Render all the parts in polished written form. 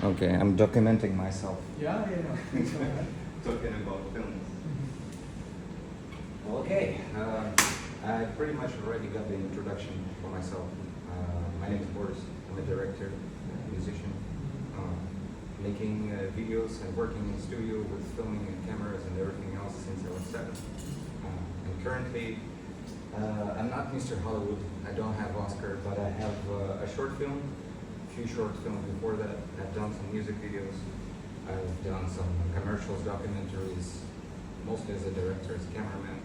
Okay, I'm documenting myself. Yeah. Please go ahead. Talking about films. Okay, I pretty much already got the introduction for myself. My name is Boris. I'm a director, musician, making videos and working in studio with filming and cameras and everything else since I was 7. And currently, I'm not Mr. Hollywood. I don't have Oscar, but I have a short film, a few short films before that. I've done some music videos. I've done some commercials, documentaries, mostly as a director, as a cameraman.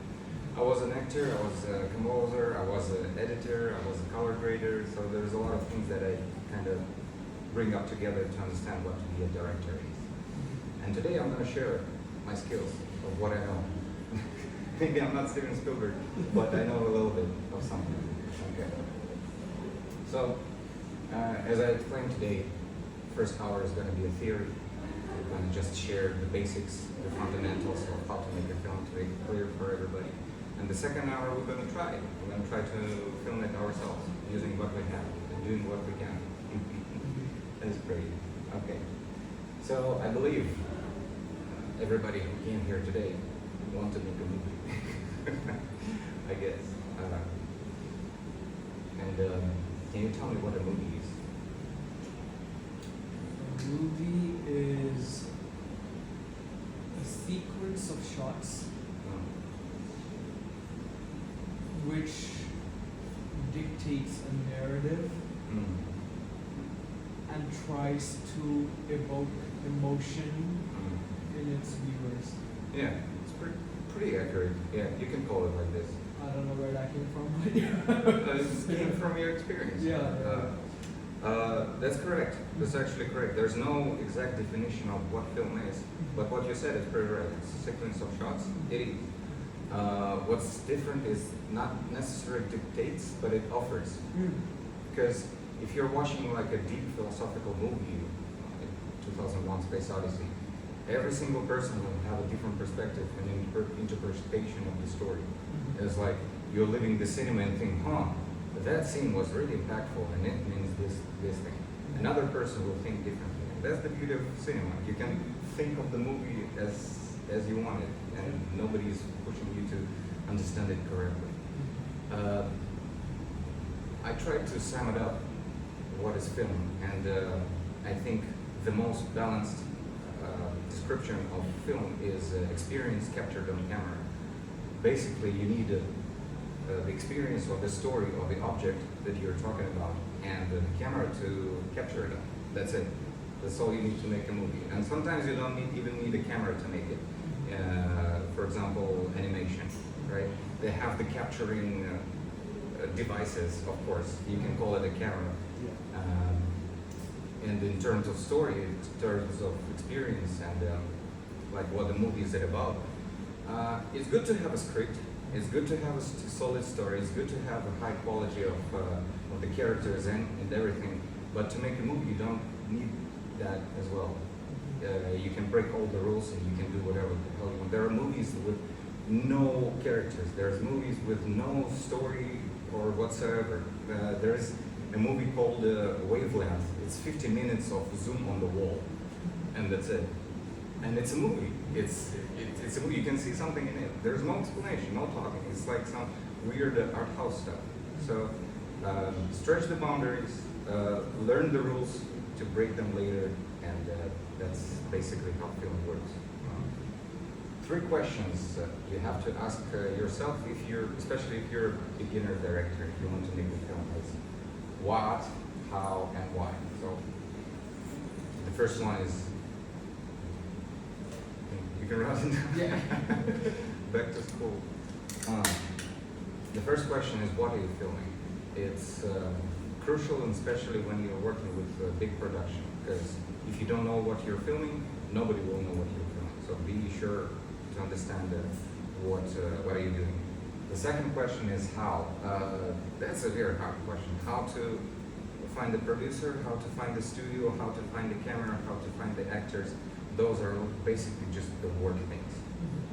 I was an actor, I was a composer, I was an editor, I was a color grader, so there's a lot of things that I kind of bring up together to understand what to be a director is. And today I'm going to share my skills of what I know. Maybe I'm not Steven Spielberg, but I know a little bit of something. Okay. So, as I explained today, first hour is going to be a theory. I'm going to just share the basics, the fundamentals of how to make a film to make it clear for everybody. And the second hour we're going to try. We're going to try to film it ourselves, using what we have and doing what we can. That's great. Okay. So I believe everybody who came here today wants to make a movie. I guess. Can you tell me what a movie is? A movie is a sequence of shots which dictates a narrative and tries to evoke emotion in its viewers. Yeah, it's pretty accurate. Yeah, you can call it like this. I don't know where that came from, but yeah. It came from your experience. Yeah. That's correct. That's actually correct. There's no exact definition of what film is, but what you said is pretty right. It's a sequence of shots. It is. What's different is not necessarily dictates, but it offers. Because if you're watching like a deep philosophical movie, like 2001: Space Odyssey, every single person will have a different perspective and interpretation of the story. It's like you're living the cinema and think, that scene was really impactful and it means this thing. Another person will think differently. And that's the beauty of cinema. You can think of the movie as you want it, and nobody's pushing you to understand it correctly. I tried to sum it up, what is film, and I think the most balanced description of film is experience captured on camera. Basically, you need the experience of the story of the object that you're talking about and the camera to capture it. That's it. That's all you need to make a movie. And sometimes you don't even need a camera to make it. For example, animation, right? They have the capturing devices, of course. You can call it a camera. And in terms of story, in terms of experience and like what the movie is about, it's good to have a script. It's good to have a solid story. It's good to have a high quality of the characters and everything. But to make a movie, you don't need that as well. You can break all the rules and you can do whatever the hell you want. There are movies with no characters. There's movies with no story or whatsoever. There's a movie called Wavelength. It's 50 minutes of zoom on the wall, and that's it. And it's a movie. It's a movie. You can see something in it. There's no explanation, no talking. It's like some weird art house stuff. So stretch the boundaries, learn the rules to break them later, and that's basically how film works. 3 questions you have to ask yourself, especially if you're a beginner director, if you want to make a film, is what, how, and why. So the first one is, you can write it down. Yeah. Back to school. The first question is, what are you filming? It's crucial, and especially when you're working with a big production, because if you don't know what you're filming, nobody will know what you're filming. So be sure to understand what are you doing. The second question is how. That's a very hard question. How to find the producer, how to find the studio, how to find the camera, how to find the actors. Those are basically just the work things.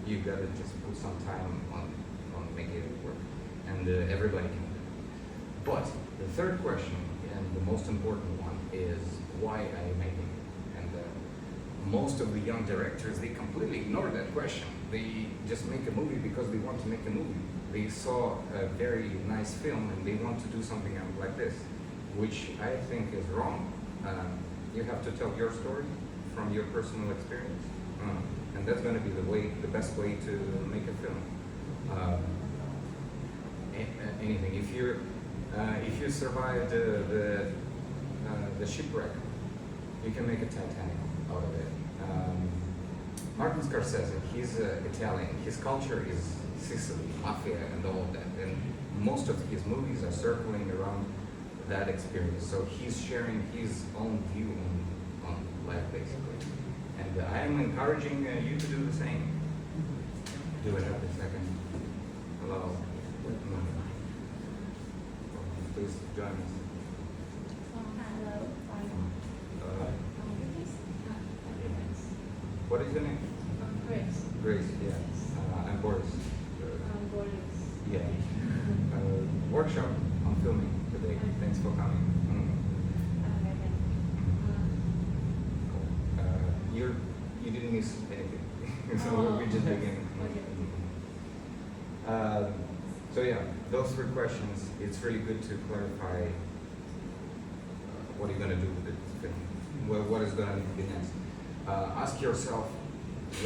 You gotta just put some time on making it work, and everybody can do it. But the third question, and the most important one, is why are you making it? And most of the young directors, they completely ignore that question. They just make a movie because they want to make a movie. They saw a very nice film and they want to do something like this, which I think is wrong. You have to tell your story from your personal experience, and that's going to be the best way to make a film. Anything. If you survived the shipwreck, you can make a Titanic out of it. Martin Scorsese, he's Italian. His culture is Sicily, mafia, and all of that. And most of his movies are circling around that experience. So he's sharing his own view on life, basically. And I am encouraging you to do the same. Do it have a second. Hello. Please join us. Hello. What is your name? Grace. Grace, yeah. I'm Boris. Boris. Yeah. Workshop on filming today. Thanks for coming. You didn't miss anything. So we just beginning. So yeah, those 3 questions. It's really good to clarify what you're gonna do with this film. What is gonna be next? Ask yourself,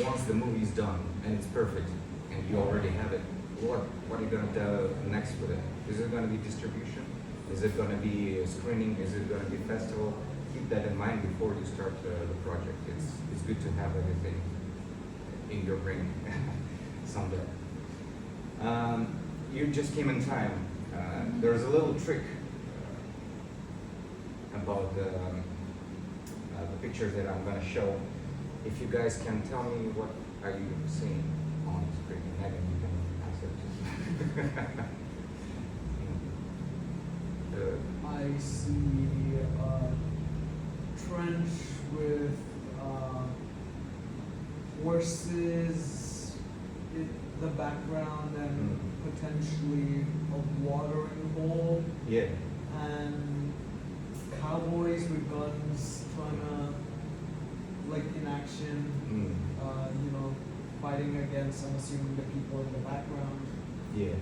once the movie is done and it's perfect and you already have it, what are you going to do next with it? Is it going to be distribution? Is it going to be a screening? Is it going to be a festival? Keep that in mind before you start the project. It's good to have everything in your brain someday. You just came in time. There's a little trick about the pictures that I'm going to show. If you guys can tell me what are you seeing on the screen, Megan, you can answer. I see a trench with horses in the background and potentially a watering hole. Yeah. And cowboys with guns trying to, like, in action, you know, fighting against, I'm assuming, the people in the background. Yeah.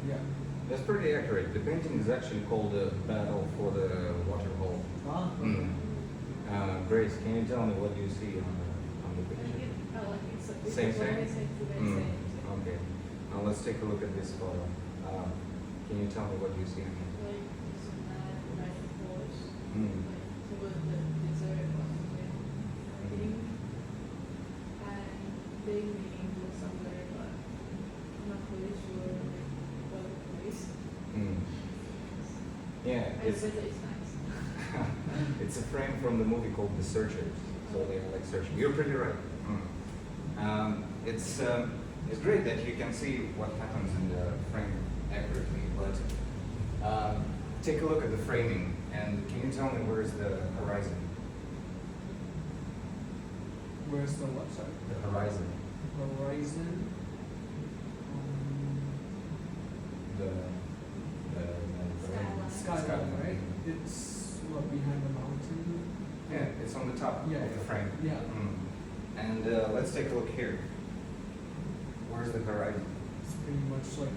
Yeah. That's pretty accurate. The painting is actually called the Battle for the Water Hole. Ah. Grace, can you tell me what you see on the picture? Same. Okay. Now let's take a look at this photo. Can you tell me what you see on it? Yeah, it's it's a frame from the movie called The Searchers. So they are like searching. You're pretty right. It's great that you can see what happens in the frame accurately, but take a look at the framing and can you tell me where's the horizon? Where's the what, sorry? The horizon. Horizon. Skyline, right? It's what, behind the mountain? Yeah, it's on the top of the frame. Yeah. And let's take a look here. Where's the horizon? It's pretty much like,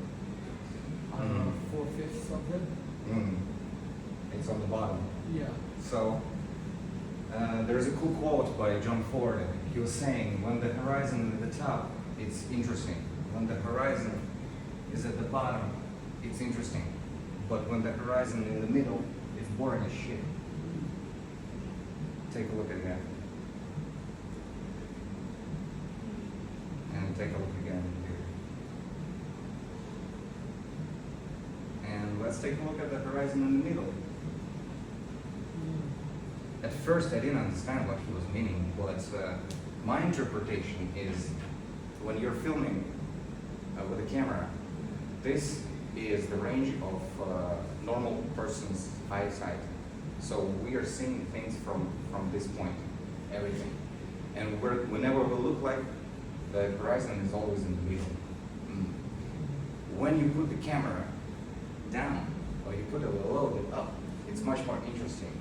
I don't know, 4/5 of it. It's on the bottom. Yeah. So there's a cool quote by John Ford. He was saying, when the horizon is at the top, it's interesting. When the horizon is at the bottom, it's interesting. But when the horizon in the middle, it's boring as shit. Take a look at that. And take a look again here. And let's take a look at the horizon in the middle. At first, I didn't understand what he was meaning, but my interpretation is when you're filming with a camera, this is the range of normal person's eyesight. So we are seeing things from this point, everything. And whenever we look like, the horizon is always in the middle. When you put the camera down, or you put it a little bit up, it's much more interesting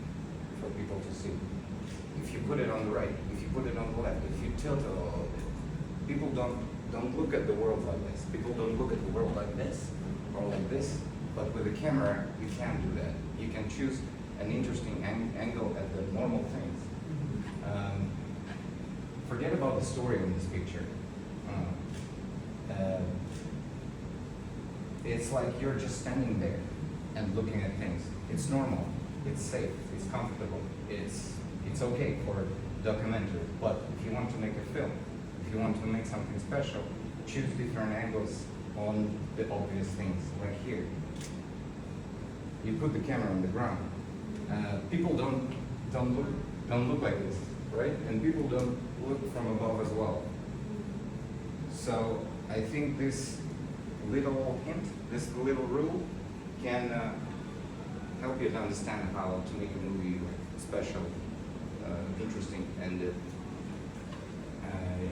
for people to see. If you put it on the right, if you you put it on the left, if you tilt it a little bit, people don't look at the world like this. People don't look at the world like this or like this. But with a camera, you can do that. You can choose an interesting angle at the normal things. Forget about the story in this picture. It's like you're just standing there and looking at things. It's normal, it's safe, it's comfortable, it's okay for documentary. But if you want to make a film, if you want to make something special, choose different angles on the obvious things, like here. You put the camera on the ground. People don't look like this, right? And people don't look from above as well. So I think this little hint, this little rule, can help you to understand how to make a movie special, interesting, and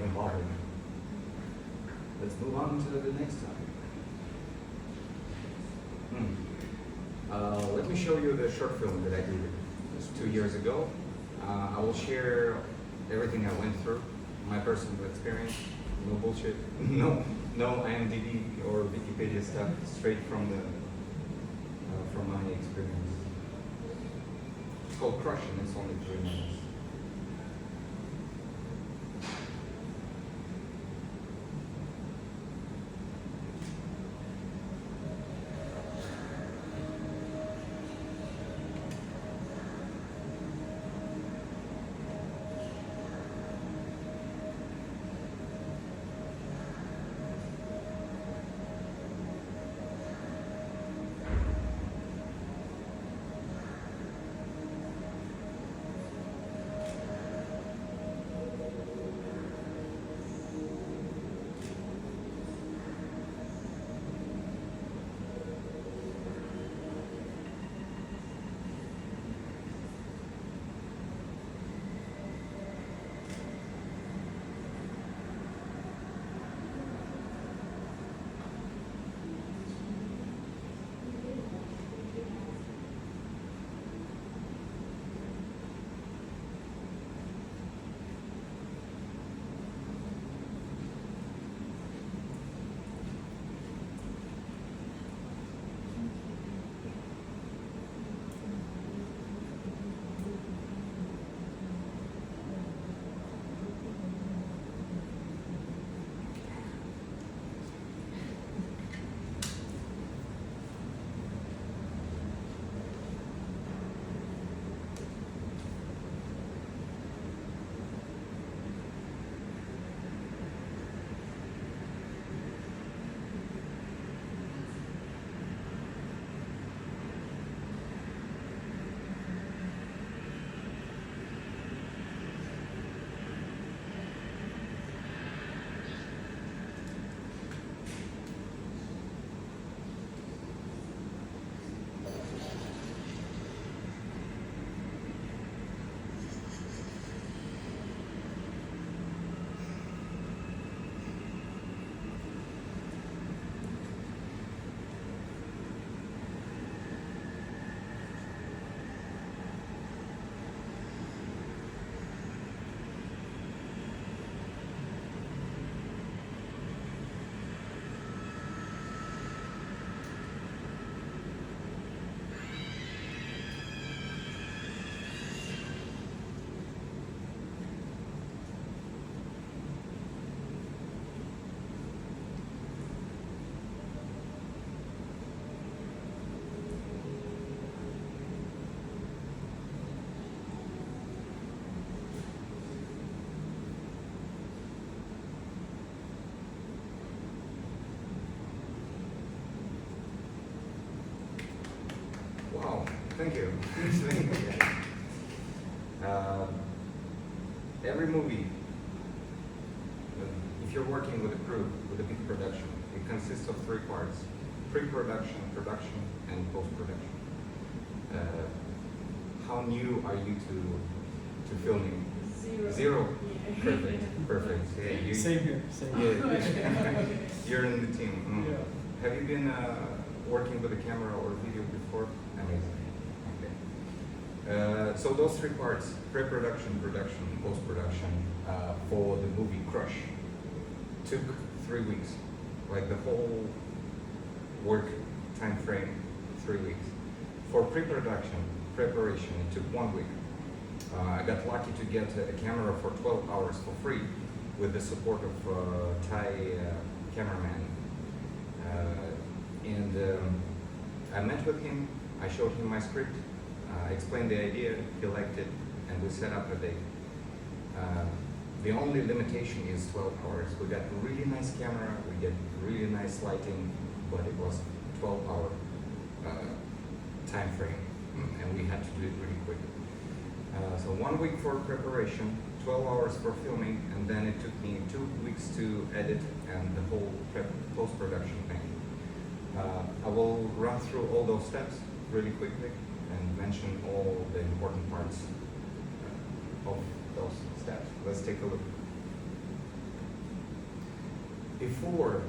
involving. Let's move on to the next time. Let me show you the short film that I did just 2 years ago. I will share everything I went through, my personal experience, no bullshit, no IMDb or Wikipedia stuff, straight from my experience. It's called Crush, and it's only 3 minutes. Wow, thank you. Every movie, if you're working with a crew, with a big production, it consists of 3 parts: pre-production, production, and post-production. How new are you to filming? Zero? Yeah. Perfect, perfect. Yeah, Same here. Yeah, you're in the team. Yeah. Have you been working with a camera or video before? Amazing. Okay. So those three parts, pre-production, production, post-production, for the movie Crush, took 3 weeks. Like the whole work time frame, 3 weeks. For pre-production, preparation, it took 1 week. I got lucky to get a camera for 12 hours for free with the support of Thai cameraman. I met with him, I showed him my script, I explained the idea, he liked it, and we set up a date. The only limitation is 12 hours. We got a really nice camera, we get really nice lighting, but it was 12-hour time frame, and we had to do it really quick. So 1 week for preparation, 12 hours for filming, and then it took me 2 weeks to edit and the whole post-production thing. I will run through all those steps really quickly and mention all the important parts of those steps. Let's take a look. Before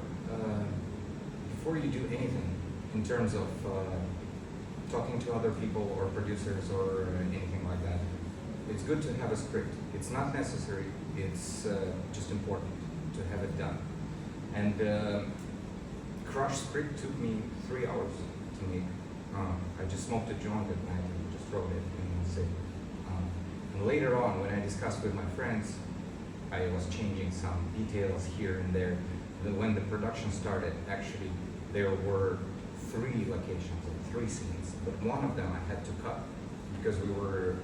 you do anything in terms of talking to other people or producers or anything like that, it's good to have a script. It's not necessary, it's just important to have it done. And Crush script took me 3 hours to make. I just smoked a joint at night and just wrote it and that's it. And later on, when I discussed with my friends, I was changing some details here and there. When the production started, actually, there were 3 locations and 3 scenes, but one of them I had to cut because we were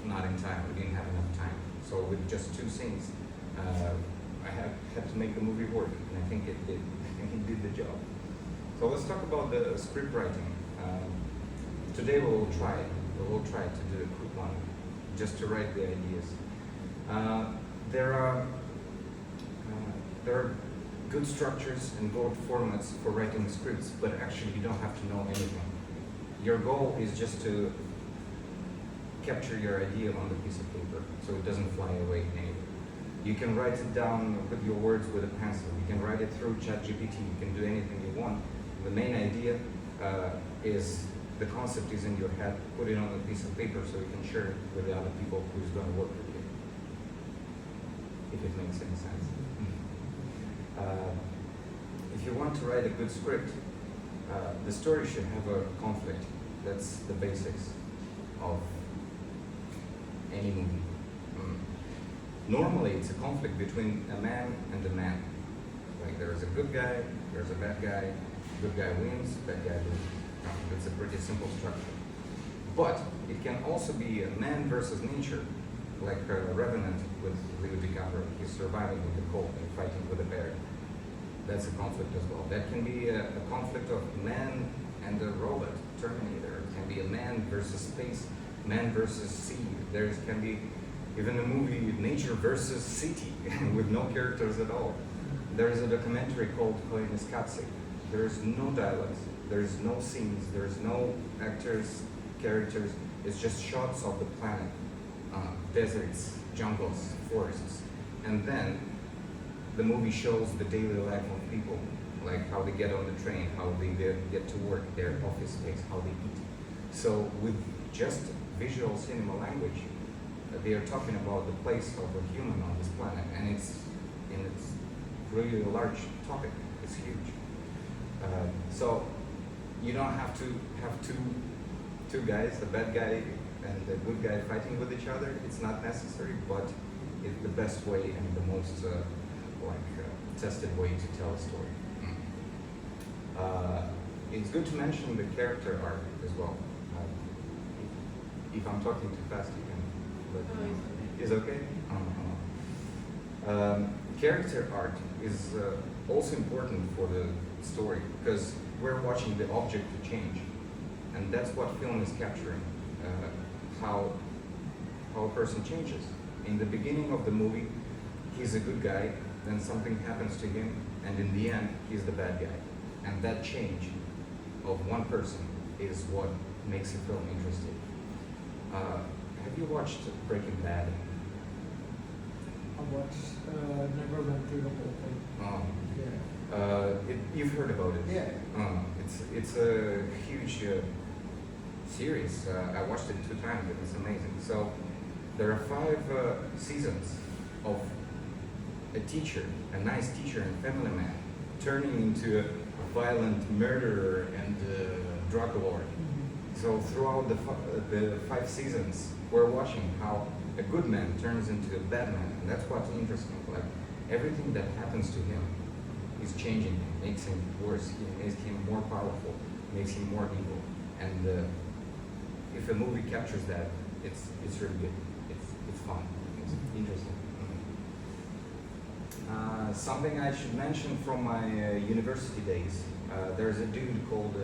not in time. We didn't have enough time. So with just 2 scenes, I had to make the movie work, and I think it did. I think it did the job. So let's talk about the script writing. Today we will try to do a quick one, just to write the ideas. There are good structures and good formats for writing scripts, but actually you don't have to know anything. Your goal is just to capture your idea on the piece of paper so it doesn't fly away anywhere. You can write it down with your words with a pencil. You can write it through ChatGPT. You can do anything you want. The main idea is the concept is in your head. Put it on a piece of paper so you can share it with the other people who's going to work with you. If it makes any sense. If you want to write a good script, the story should have a conflict. That's the basics of any movie. Normally, it's a conflict between a man and a man. Like there's a good guy, there's a bad guy. Good guy wins, bad guy loses. It's a pretty simple structure. But it can also be a man versus nature, like Revenant with Leo DiCaprio. He's surviving with the cold and fighting with a bear. That's a conflict as well. That can be a conflict of man and a robot, Terminator. It can be a man versus space, man versus sea. There can be even a movie Nature versus City with no characters at all. There is a documentary called Koyaanisqatsi. There's no dialogues, there's no scenes, there's no actors, characters. It's just shots of the planet, deserts, jungles, forests. And then the movie shows the daily life of people, like how they get on the train, how they get to work, their office space, how they eat. So with just visual cinema language, they are talking about the place of a human on this planet, and it's really a large topic. It's huge. So you don't have to have two guys, the bad guy and the good guy fighting with each other. It's not necessary, but it's the best way and the most tested way to tell a story. It's good to mention the character arc as well. If I'm talking too fast, you can let me know. Is okay? Character arc is also important for the story because we're watching the object to change, and that's what film is capturing. How a person changes. In the beginning of the movie, he's a good guy, then something happens to him, and in the end, he's the bad guy. And that change of one person is what makes a film interesting. Have you watched Breaking Bad? I watched, never went through the whole thing. Yeah. You've heard about it? Yeah. It's a huge series. I watched it 2 times. It was amazing. So there are 5 seasons of a teacher, a nice teacher and family man, turning into a violent murderer and drug lord. So throughout the 5 seasons, we're watching how a good man turns into a bad man, and that's what's interesting. Like everything that happens to him is changing him, makes him worse, makes him more powerful, makes him more evil. And if a movie captures that, it's really good. It's fun. It's interesting. Something I should mention from my university days. There's a dude called.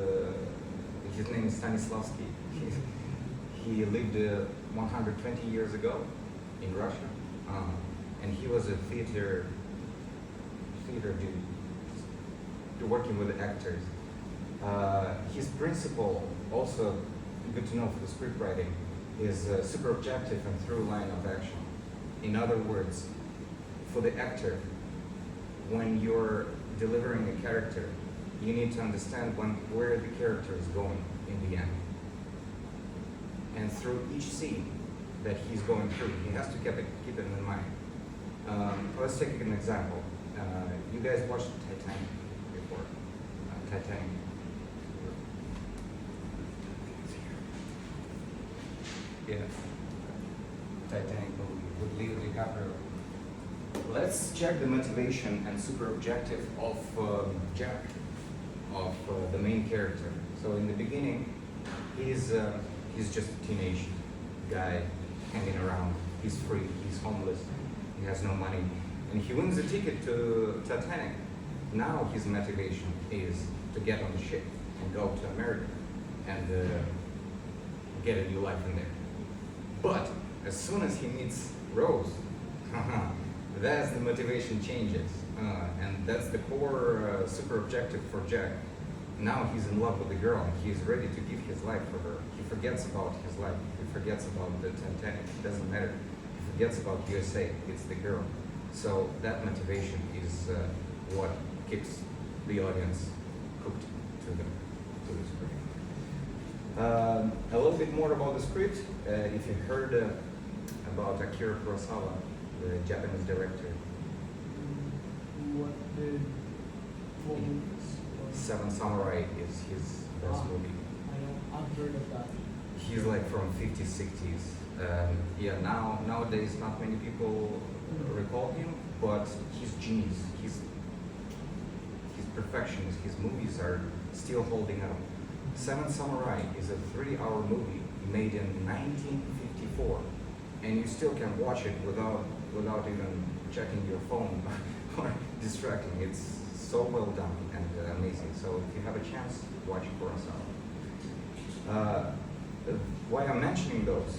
His name is Stanislavski. He lived 120 years ago in Russia, and he was a theater dude, working with actors. His principle, also good to know for the script writing, is super objective and through line of action. In other words, for the actor, when you're delivering a character, you need to understand where the character is going in the end. And through each scene that he's going through, he has to keep it in mind. Let's take an example. You guys watched Titanic before? Titanic. Yeah. Titanic movie with Leo DiCaprio. Let's check the motivation and super objective of Jack, of the main character. So in the beginning, he's just a teenage guy hanging around. He's free. He's homeless. He has no money, and he wins a ticket to Titanic. Now his motivation is to get on the ship and go to America and get a new life in there. But as soon as he meets Rose, that's the motivation changes, and that's the core super objective for Jack. Now he's in love with the girl, and he's ready to give his life for her. He forgets about his life. He forgets about the Titanic. It doesn't matter. He forgets about USA. It's the girl. So that motivation is what keeps the audience hooked to the script. A little bit more about the script. If you heard about Akira Kurosawa, the Japanese director. What movies? Seven Samurai is his best movie. I've heard of that. He's like from 50s, 60s. Yeah, nowadays not many people recall him, but he's genius. He's perfectionist. His movies are still holding up. Seven Samurai is a 3-hour movie made in 1954, and you still can watch it without even checking your phone or distracting. It's so well done and amazing. So if you have a chance, watch Kurosawa. Why I'm mentioning those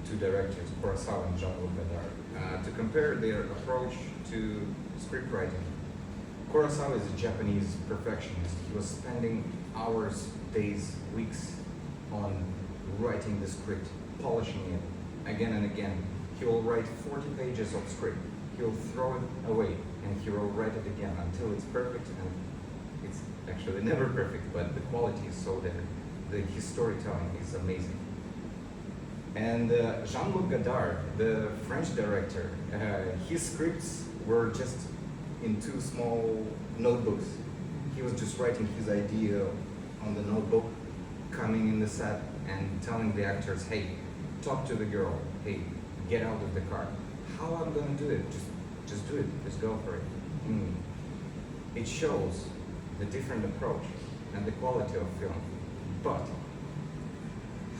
two directors, Kurosawa and Jean-Luc Godard, to compare their approach to script writing. Kurosawa is a Japanese perfectionist. He was spending hours, days, weeks on writing the script, polishing it again and again. He will write 40 pages of script. He'll throw it away and he will write it again until it's perfect, and it's actually never perfect, but the quality is so there. His storytelling is amazing. And Jean-Luc Godard, the French director, his scripts were just in 2 small notebooks. He was just writing his idea on the notebook, coming in the set and telling the actors, hey, talk to the girl, hey, get out of the car. How I'm gonna do it? Just do it, just go for it. It shows the different approach and the quality of film. But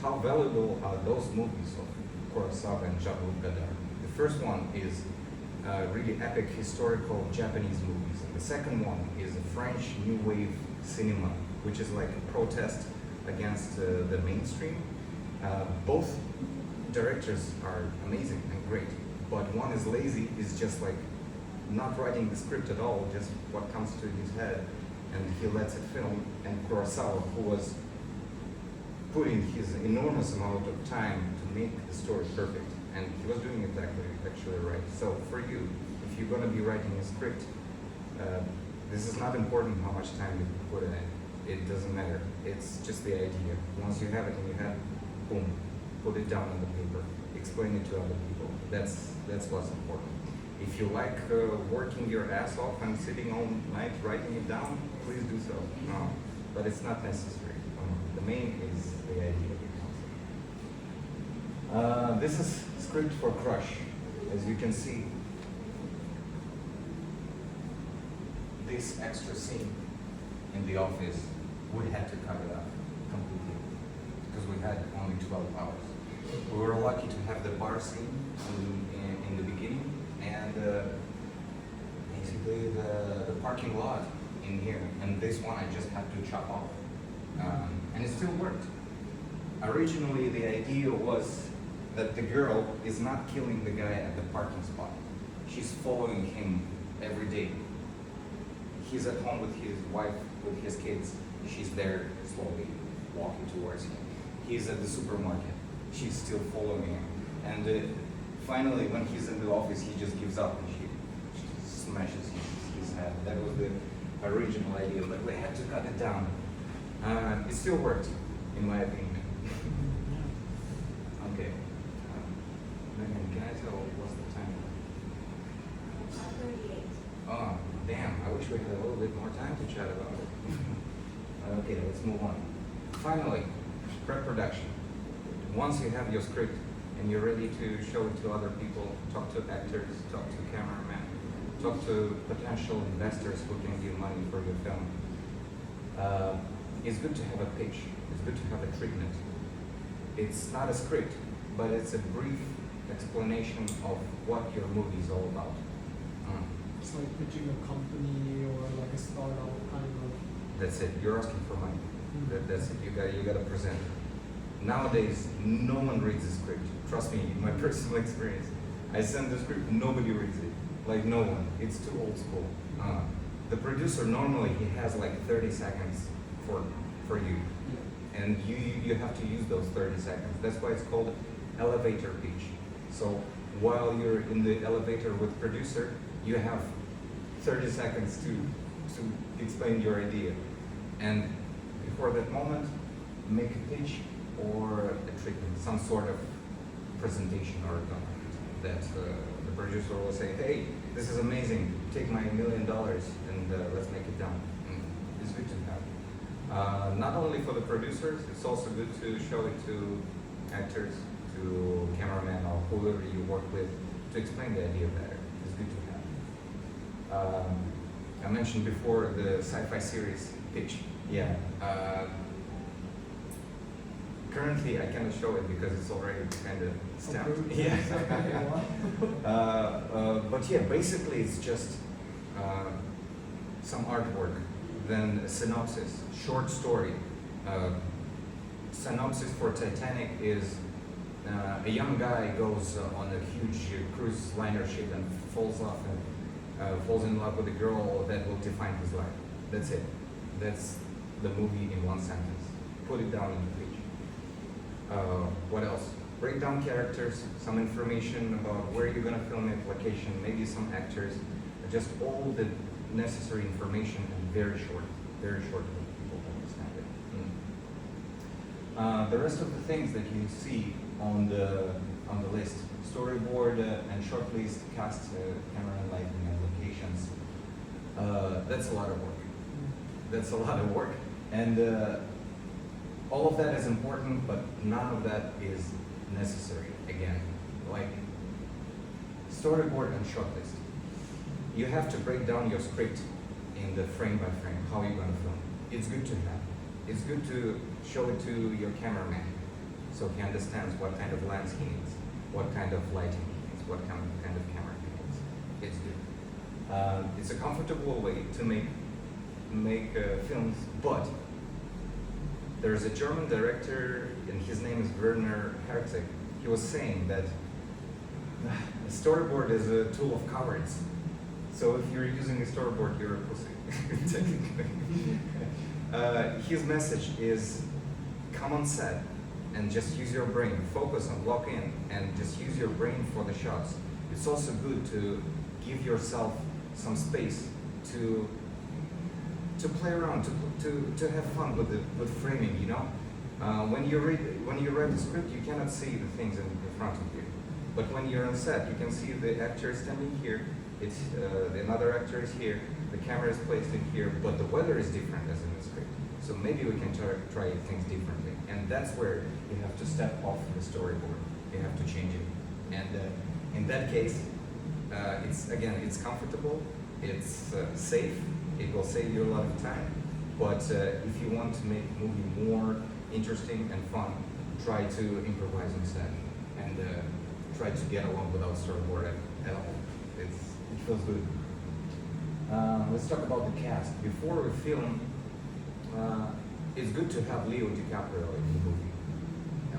how valuable are those movies of Kurosawa and Jean-Luc Godard? The first one is really epic historical Japanese movies. And the second one is a French new wave cinema, which is like a protest against the mainstream. Both directors are amazing and great, but one is lazy, is just like not writing the script at all, just what comes to his head, and he lets it film. And Kurosawa, who was putting his enormous amount of time to make the story perfect, and he was doing it actually right. So for you, if you're going to be writing a script, this is not important how much time you put in it. It doesn't matter. It's just the idea. Once you have it in your head, boom, put it down on the paper. Explain it to other people. That's what's important. If you like working your ass off and sitting all night writing it down, please do so. No, but it's not necessary. The main is the idea of the concept. This is script for Crush. As you can see, this extra scene in the office, we had to cut it out completely because we had only 12 hours. We were lucky to have the bar scene in the beginning and basically the parking lot in here. And this one I just had to chop off. And it still worked. Originally, the idea was that the girl is not killing the guy at the parking spot. She's following him every day. He's at home with his wife, with his kids. She's there slowly walking towards him. He's at the supermarket. She's still following him. And finally, when he's in the office, he just gives up and she smashes his head. That was the original idea, but we had to cut it down. It still worked, in my opinion. Okay. Megan, can I tell what's the time? 38. Oh, damn, I wish we had a little bit more time to chat about it. Okay, let's move on. Finally, pre-production. Once you have your script and you're ready to show it to other people, talk to actors, talk to cameramen, talk to potential investors who can give money for your film, it's good to have a pitch. It's good to have a treatment. It's not a script, but it's a brief explanation of what your movie is all about. It's like pitching a company or like a startup kind of. That's it. You're asking for money. That's it. You gotta present. Nowadays, no one reads the script. Trust me, in my personal experience, I send the script, nobody reads it. Like no one. It's too old school. The producer normally he has like 30 seconds for you, and you have to use those 30 seconds. That's why it's called elevator pitch. So while you're in the elevator with producer, you have 30 seconds to explain your idea. And before that moment, make a pitch or a treatment, some sort of presentation or document that the producer will say, hey, this is amazing, take my $1 million and let's make it done. It's good to have. Not only for the producers, it's also good to show it to actors, to cameramen or whoever you work with to explain the idea better. It's good to have. I mentioned before the sci-fi series pitch. Yeah. Currently, I cannot show it because it's already kind of stamped. Yeah. But yeah, basically it's just some artwork, then a synopsis, short story. Synopsis for Titanic is a young guy goes on a huge cruise liner ship and falls off and falls in love with a girl that will define his life. That's it. That's the movie in one sentence. Put it down in the page. What else? Break down characters, some information about where you're going to film it, location, maybe some actors, just all the necessary information and very short for people to understand it. The rest of the things that you see on the list, storyboard and short list, cast, camera and lighting and locations, that's a lot of work. That's a lot of work. And all of that is important, but none of that is necessary. Again, like storyboard and short list. You have to break down your script in the frame by frame, how you're going to film. It's good to have. It's good to show it to your cameraman so he understands what kind of lens he needs, what kind of lighting he needs, what kind of camera he needs. It's good. It's a comfortable way to make films, but there's a German director, and his name is Werner Herzog. He was saying that a storyboard is a tool of cowards. So if you're using a storyboard, you're a pussy, technically. His message is, come on set and just use your brain, focus and lock in, and just use your brain for the shots. It's also good to give yourself some space to to play around, to have fun with framing, you know. When you read the script, you cannot see the things in front of you. But when you're on set, you can see the actor standing here. It's another actor is here. The camera is placed in here, but the weather is different as in the script. So maybe we can try things differently, and that's where you have to step off the storyboard. You have to change it, and in that case, it's comfortable, it's safe. It will save you a lot of time. But if you want to make the movie more interesting and fun, try to improvise on set and try to get along without storyboard at all. It feels good. Let's talk about the cast. Before we film, it's good to have Leo DiCaprio in the movie,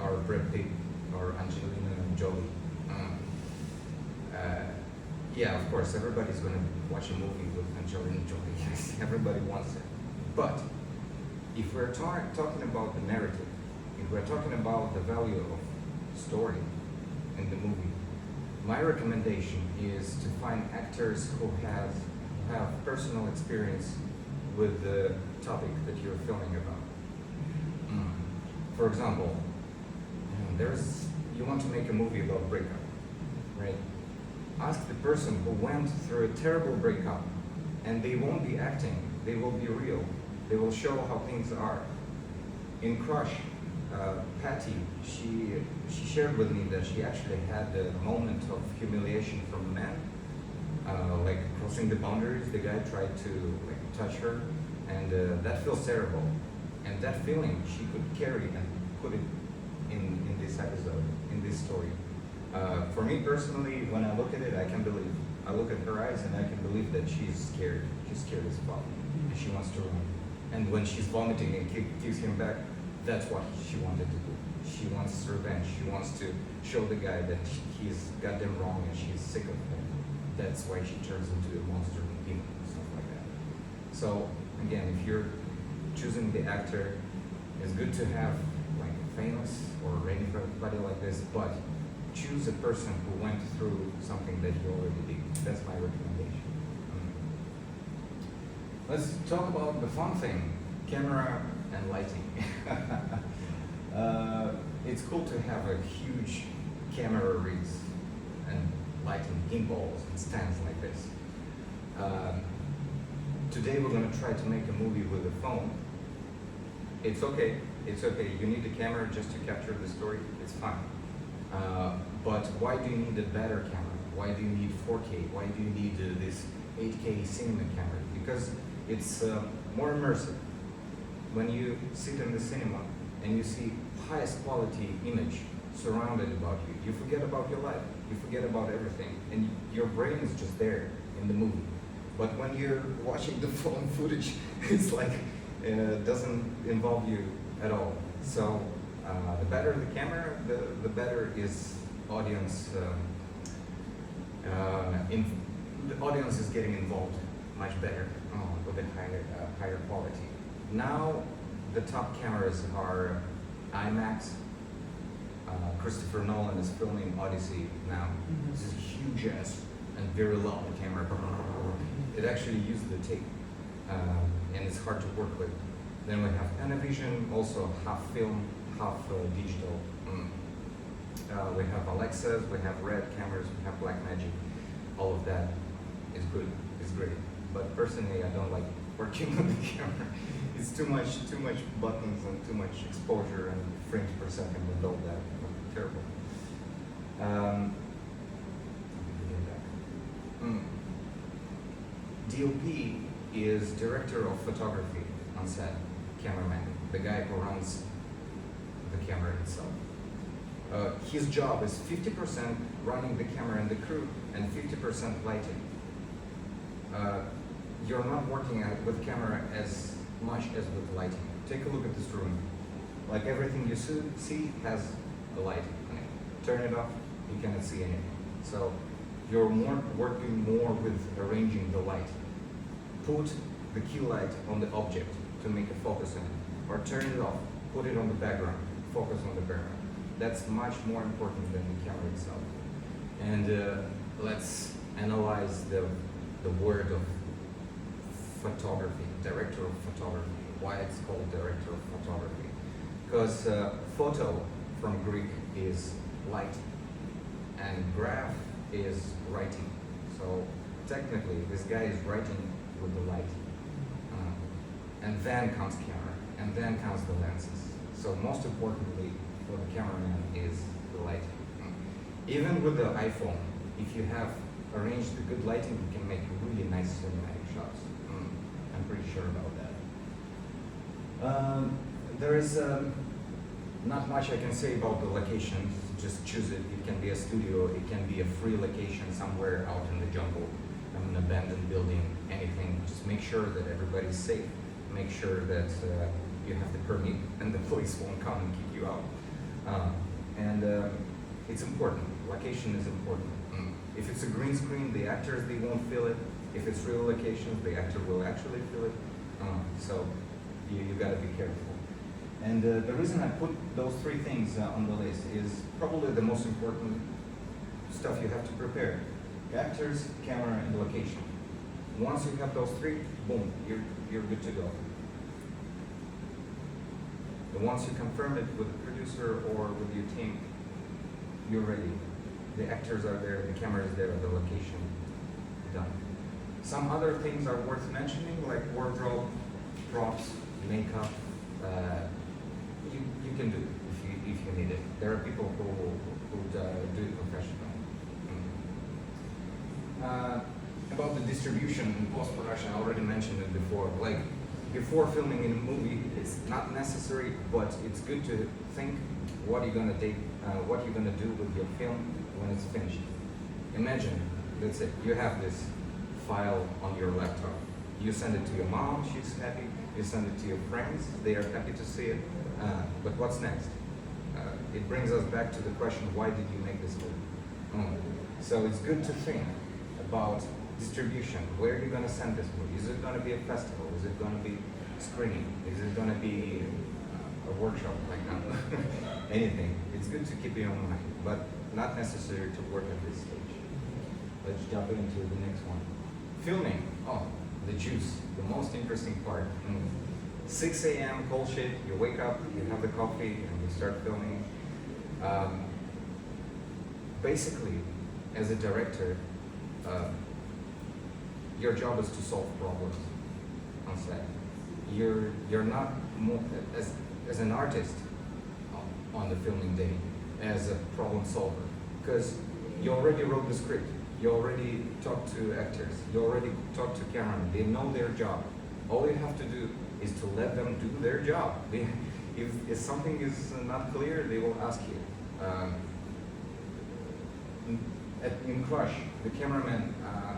or Brad Pitt, or Angelina Jolie. Yeah, of course, everybody's gonna watch a movie with Angelina Jolie. Yes, everybody wants it. But if we're talking about the narrative, if we're talking about the value of story in the movie, my recommendation is to find actors who have personal experience with the topic that you're filming about. For example, you want to make a movie about breakup, right? Ask the person who went through a terrible breakup, and they won't be acting, they will be real. They will show how things are. In Crush, Patty, she shared with me that she actually had a moment of humiliation from a man, like crossing the boundaries. The guy tried to touch her, and that feels terrible. And that feeling she could carry and put it in this episode, in this story. For me personally, when I look at it, I can believe. I look at her eyes and I can believe that she's scared. She's scared as fuck, and she wants to run. And when she's vomiting and kicks him back, that's what she wanted to do. She wants revenge. She wants to show the guy that he's goddamn wrong and she's sick of him. That's why she turns into a monster and demon and stuff like that. So again, if you're choosing the actor, it's good to have like famous or anybody like this, but choose a person who went through something that you already did. That's my recommendation. Let's talk about the fun thing, camera and lighting. It's cool to have a huge camera rigs and lighting gimbals and stands like this. Today we're going to try to make a movie with a phone. It's okay. You need a camera just to capture the story. It's fine. But why do you need a better camera? Why do you need 4K? Why do you need this 8K cinema camera? Because it's more immersive. When you sit in the cinema and you see highest quality image surrounded about you, you forget about your life. You forget about everything, and your brain is just there in the movie. But when you're watching the phone footage, it's like doesn't involve you at all. So the better the camera, the better is audience. The audience is getting involved much better with a higher quality. Now the top cameras are IMAX. Christopher Nolan is filming Odyssey now. This is a huge ass and very loud camera. It actually uses the tape, and it's hard to work with. Then we have Panavision, also half film, half digital. We have Alexas, we have Red cameras, we have Blackmagic. All of that is good, it's great. But personally, I don't like working with the camera. It's too much buttons and too much exposure and frames per second and all that. Terrible. DOP is director of photography on set, cameraman, the guy who runs the camera itself. His job is 50% running the camera and the crew and 50% lighting. You're not working with camera as much as with lighting. Take a look at this room. Like everything you see has a light on it. Turn it off, you cannot see anything. So you're working more with arranging the light. Put the key light on the object to make a focus on it, or turn it off, put it on the background, focus on the background. That's much more important than the camera itself. And let's analyze the word of photography, director of photography. Why it's called director of photography? Because photo from Greek is light, and graph is writing. So technically, this guy is writing with the light. And then comes camera, and then comes the lenses. So most importantly for the cameraman is the lighting. Even with the iPhone, if you have arranged the good lighting, you can make really nice cinematic shots. I'm pretty sure about that. There is not much I can say about the location. Just choose it. It can be a studio, it can be a free location somewhere out in the jungle, an abandoned building, anything. Just make sure that everybody's safe. Make sure that you have the permit and the police won't come and kick you out. It's important. Location is important. If it's a green screen, the actors, they won't feel it. If it's real locations, the actor will actually feel it. So you gotta be careful. And the reason I put those three things on the list is probably the most important stuff you have to prepare. Actors, camera, and location. Once you have those three, boom, you're good to go. And once you confirm it with the producer or with your team, you're ready. The actors are there, the camera is there, the location, done. Some other things are worth mentioning, like wardrobe, props, makeup. You can do it if you need it. There are people who do it professionally. About the distribution and post-production, I already mentioned it before. Like, before filming in a movie, it's not necessary, but it's good to think what you're gonna do with your film when it's finished. Imagine, that's it. You have this file on your laptop. You send it to your mom, she's happy. You send it to your friends, they are happy to see it. But what's next? It brings us back to the question, why did you make this movie? So it's good to think about distribution. Where are you going to send this movie? Is it going to be a festival? Is it going to be screening? Is it going to be a workshop like now? Anything. It's good to keep it in mind, but not necessary to work at this stage. Let's jump into the next one. Filming. Oh, the juice. The most interesting part. 6 a.m. cold shit. You wake up, you have the coffee, and you start filming. Basically, as a director, your job is to solve problems on set. You're not more, as an artist on the filming day, as a problem solver, because you already wrote the script, you already talked to actors, you already talked to cameramen. They know their job. All you have to do is to let them do their job. If something is not clear, they will ask you. In Crush, the cameraman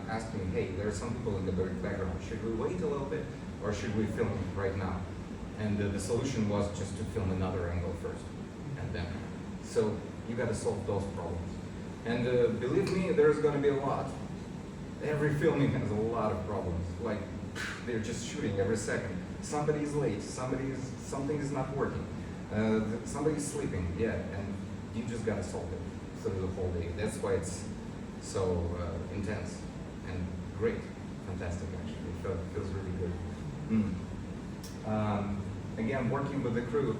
asked me, hey, there are some people in the background. Should we wait a little bit, or should we film right now? And the solution was just to film another angle first, and then. So you got to solve those problems. And believe me, there's going to be a lot. Every filming has a lot of problems. Like, they're just shooting every second. Somebody's late. Something is not working. Somebody's sleeping. Yeah, and you just got to solve it through the whole day. That's why it's so intense and great, fantastic. Actually, it feels really good. Again, working with the crew,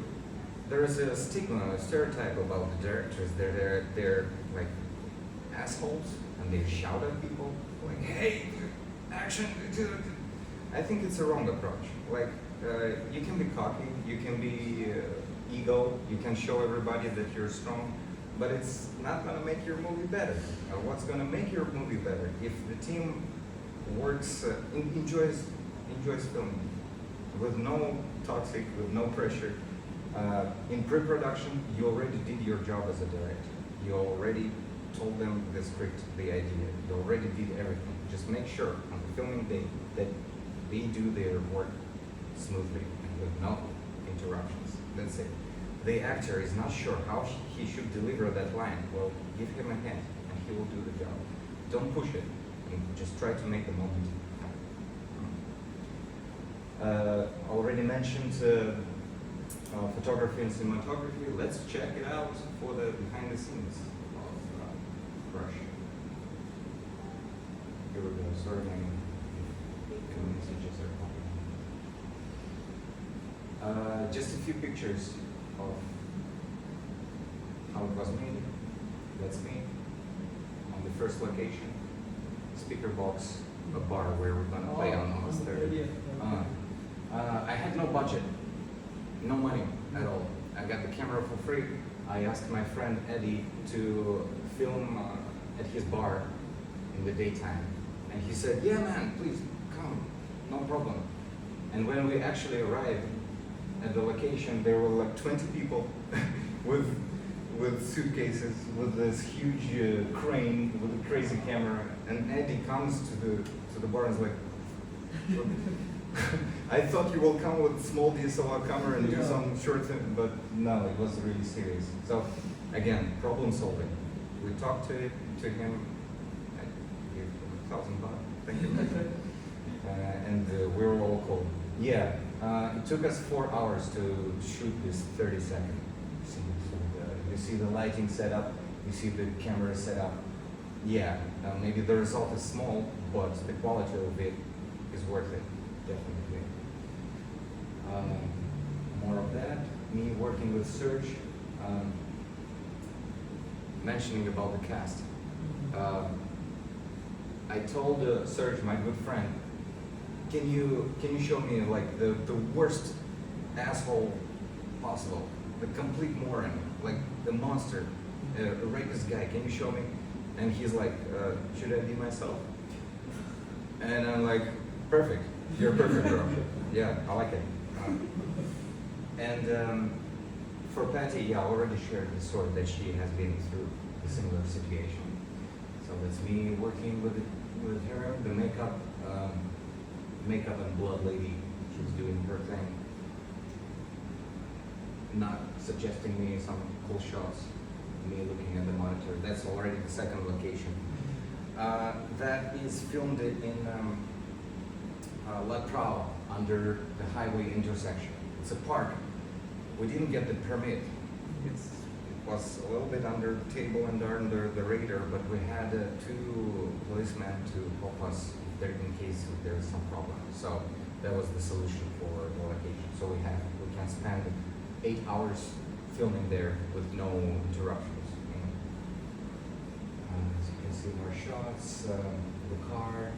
there is a stigma, a stereotype about the directors. They're like assholes, and they shout at people like, "Hey, action!" I think it's a wrong approach. Like, you can be cocky, you can be ego, you can show everybody that you're strong, but it's not going to make your movie better. What's going to make your movie better? If the team works, enjoys filming, with no toxic, with no pressure. In pre-production, you already did your job as a director. You already told them the script, the idea. You already did everything. Just make sure on the filming day that they do their work smoothly and with no interruptions. That's it. The actor is not sure how he should deliver that line. Well, give him a hint and he will do the job. Don't push it. Just try to make the moment happen. Already mentioned photography and cinematography. Let's check it out for the behind the scenes of Crush. Here we go. Sorry, few messages are popping up. Just a few pictures of how it was made. That's me on the first location. Speaker box, a bar where we're gonna play on August 30th. I had no budget, no money at all. I got the camera for free. I asked my friend Eddie to film at his bar in the daytime. And he said, yeah man, please come, no problem. And when we actually arrived at the location, there were like 20 people with suitcases, with this huge crane, with a crazy camera. And Eddie comes to the bar and is like, I thought you will come with small DSLR camera and do some short thing, but no, it was really serious. So again, problem solving. We talked to him, I gave him $1,000, thank you. And we were all cool. Yeah, it took us 4 hours to shoot this 30-second scene. So you see the lighting set up, you see the camera set up. Yeah, maybe the result is small, but the quality of it is worth it, definitely. More of that, me working with Serge, mentioning about the cast. I told Serge, my good friend, can you show me like the worst asshole possible, the complete moron, like the monster, a rapist guy, can you show me? And he's like, should I be myself? And I'm like, perfect, you're perfect, bro. Yeah, I like it. And for Patty, yeah, I already shared the story that she has been through a similar situation. So that's me working with her, the makeup and blood lady. She's doing her thing, not suggesting me some cool shots, me looking at the monitor. That's already the second location. That is filmed in La Prao, under the highway intersection. It's a park. We didn't get the permit. It was a little bit under the table and under the radar, but we had 2 policemen to help us in case there is some problem. So that was the solution for the location. So we can spend 8 hours filming there with no interruptions. As you can see more shots, the car.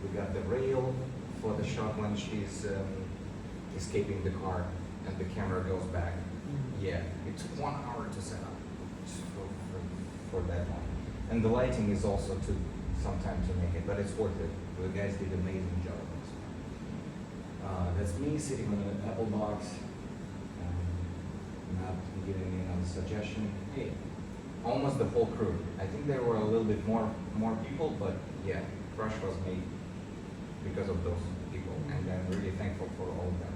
We got the rail for the shot when she's escaping the car and the camera goes back. Yeah, it took 1 hour to set up for that one. And the lighting is also took some time to make it, but it's worth it. The guys did an amazing job on this one. That's me sitting on an Apple box, not giving me another suggestion. Hey, almost the whole crew. I think there were a little bit more people, but yeah, Crush was made because of those people, and I'm really thankful for all of them.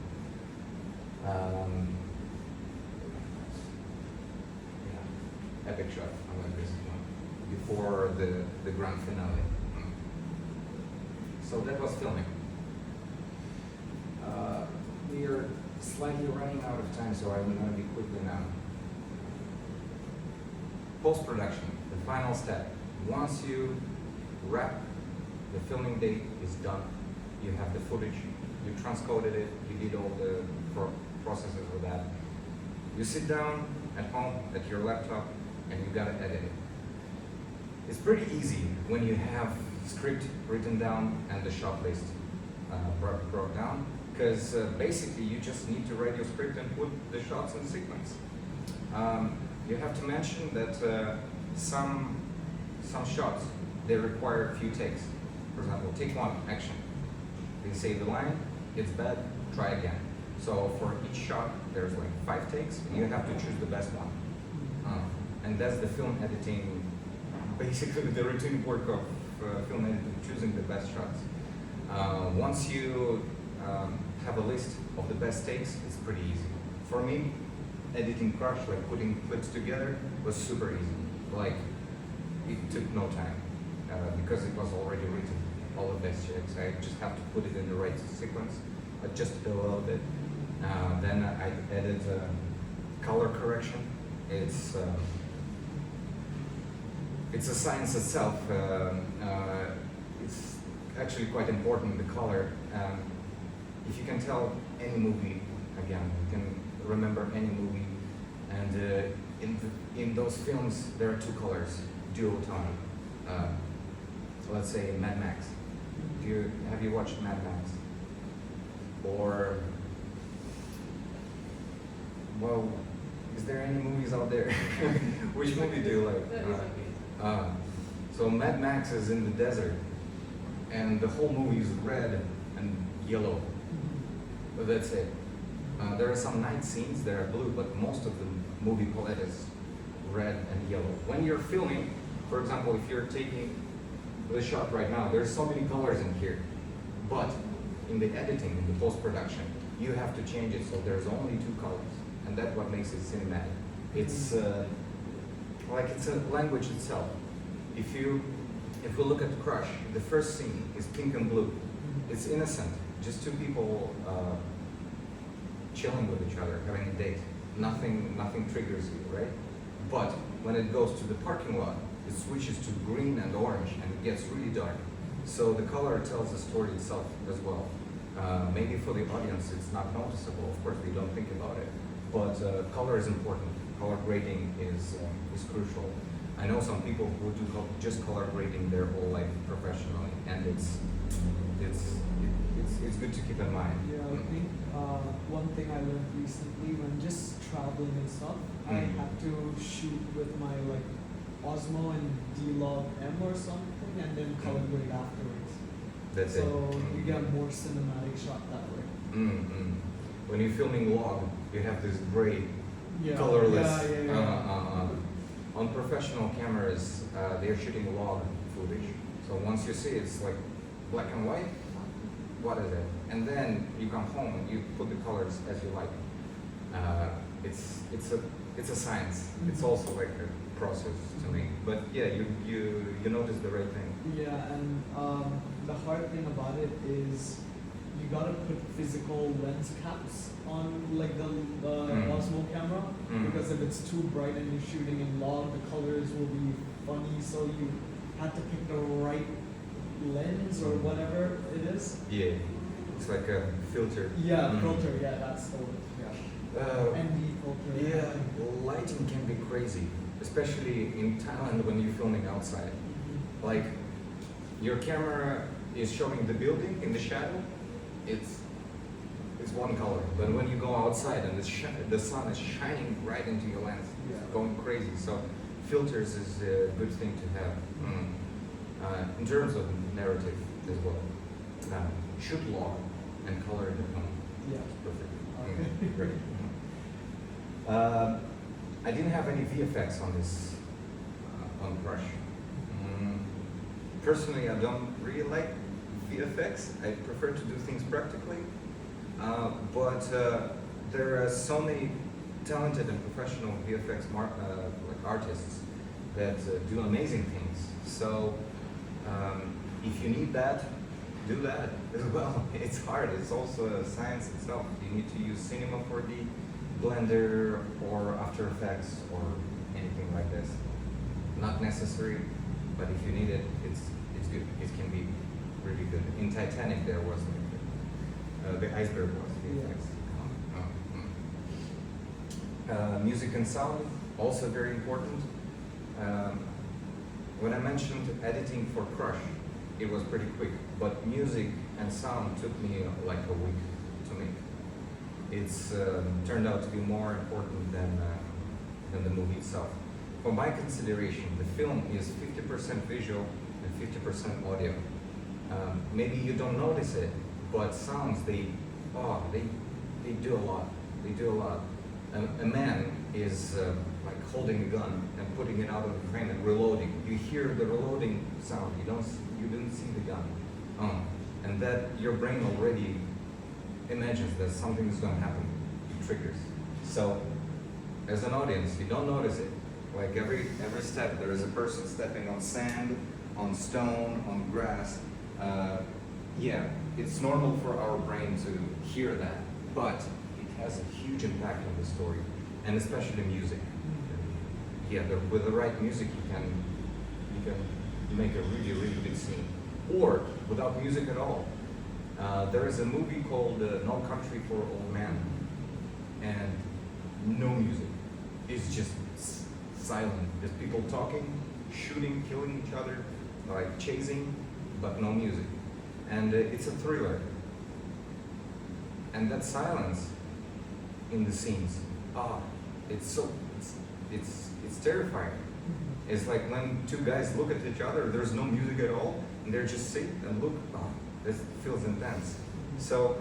Yeah, epic shot. I like this one before the grand finale. So that was filming. We are slightly running out of time, so I'm going to be quickly now. Post-production, the final step. Once you wrap, the filming date is done. You have the footage, you transcoded it, you did all the processes with that. You sit down at home, at your laptop, and you gotta edit it. It's pretty easy when you have script written down and the shot list brought down, because basically you just need to write your script and put the shots in sequence. You have to mention that some shots, they require a few takes. For example, take 1, action. They say the line, it's bad, try again. So for each shot, there's like 5 takes, and you have to choose the best one. And that's the film editing, basically the routine work of film editing, choosing the best shots. Once you have a list of the best takes, it's pretty easy. For me, editing Crush, like putting clips together, was super easy. Like, it took no time, because it was already written, all the best takes. I just have to put it in the right sequence, adjust it a little bit. Then I added color correction. It's a science itself. It's actually quite important, the color. If you can tell any movie, again, you can remember any movie, and in those films there are two colors, duotone. Let's say Mad Max. Have you watched Mad Max? Or, well, is there any movies out there? Which movie do you like? That is okay. So Mad Max is in the desert, and the whole movie is red and yellow. But that's it. There are some night scenes that are blue, but most of the movie palette is red and yellow. When you're filming, for example, if you're taking the shot right now, there's so many colors in here. But in the editing, in the post-production, you have to change it so there's only two colors. And that's what makes it cinematic. It's like it's a language itself. If we look at Crush, the first scene is pink and blue. It's innocent, just two people chilling with each other, having a date. Nothing triggers you, right? But when it goes to the parking lot, it switches to green and orange, and it gets really dark. So the color tells the story itself as well. Maybe for the audience it's not noticeable, of course they don't think about it, but color is important. Color grading is crucial. I know some people who do just color grading their whole life professionally, and it's good to keep in mind. Yeah, I think one thing I learned recently when just traveling and stuff, I had to shoot with my like Osmo and D-Log M or something, and then color grade afterwards. That's so it. you get more cinematic shot that way. When you're filming log, you have this gray, Yeah. colorless. Yeah. On professional cameras, they're shooting log footage. So once you see it's like black and white, what is it? And then you come home and you put the colors as you like. It's a science. It's also like a process to me. But yeah, you notice the right thing. Yeah, and the hard thing about it is you gotta put physical lens caps on like the Osmo camera, because if it's too bright and you're shooting in log, the colors will be funny. So you have to pick the right lens or whatever it is. Yeah, it's like a filter. Yeah, filter. Yeah, that's the word. Yeah. ND filter. Yeah, lighting can be crazy, especially in Thailand when you're filming outside. Like, your camera is showing the building in the shadow, it's one color. But when you go outside and the sun is shining right into your lens, it's going crazy. So filters is a good thing to have. In terms of narrative as well. Shoot log and color it at home. Yeah. Perfect. Okay. Great. I didn't have any VFX on this, on Crush. Personally, I don't really like VFX. I prefer to do things practically. But there are so many talented and professional VFX like artists that do amazing things. So if you need that, do that as well. It's hard. It's also a science itself. You need to use Cinema 4D, Blender, or After Effects, or anything like this. Not necessary, but if you need it, it's good. It can be really good. In Titanic, there was like the iceberg was VFX. Music and sound, also very important. When I mentioned editing for Crush, it was pretty quick, but music and sound took me like a week to make. It's turned out to be more important than the movie itself. For my consideration, the film is 50% visual and 50% audio. Maybe you don't notice it, but sounds, they do a lot. They do a lot. A man is like holding a gun and putting it out of the frame and reloading. You hear the reloading sound. You didn't see the gun, and that your brain already imagines that something is going to happen. It triggers. So, as an audience, you don't notice it. Like every step, there is a person stepping on sand, on stone, on grass. Yeah, it's normal for our brain to hear that, but it has a huge impact on the story, and especially music. Yeah, with the right music, you can make a really, really big scene. Or without music at all. There is a movie called No Country for Old Men, and no music. It's just silent. There's people talking, shooting, killing each other, like chasing, but no music. And it's a thriller. And that silence in the scenes, it's terrifying. It's like when two guys look at each other, there's no music at all, and they're just sit and look. This feels intense. So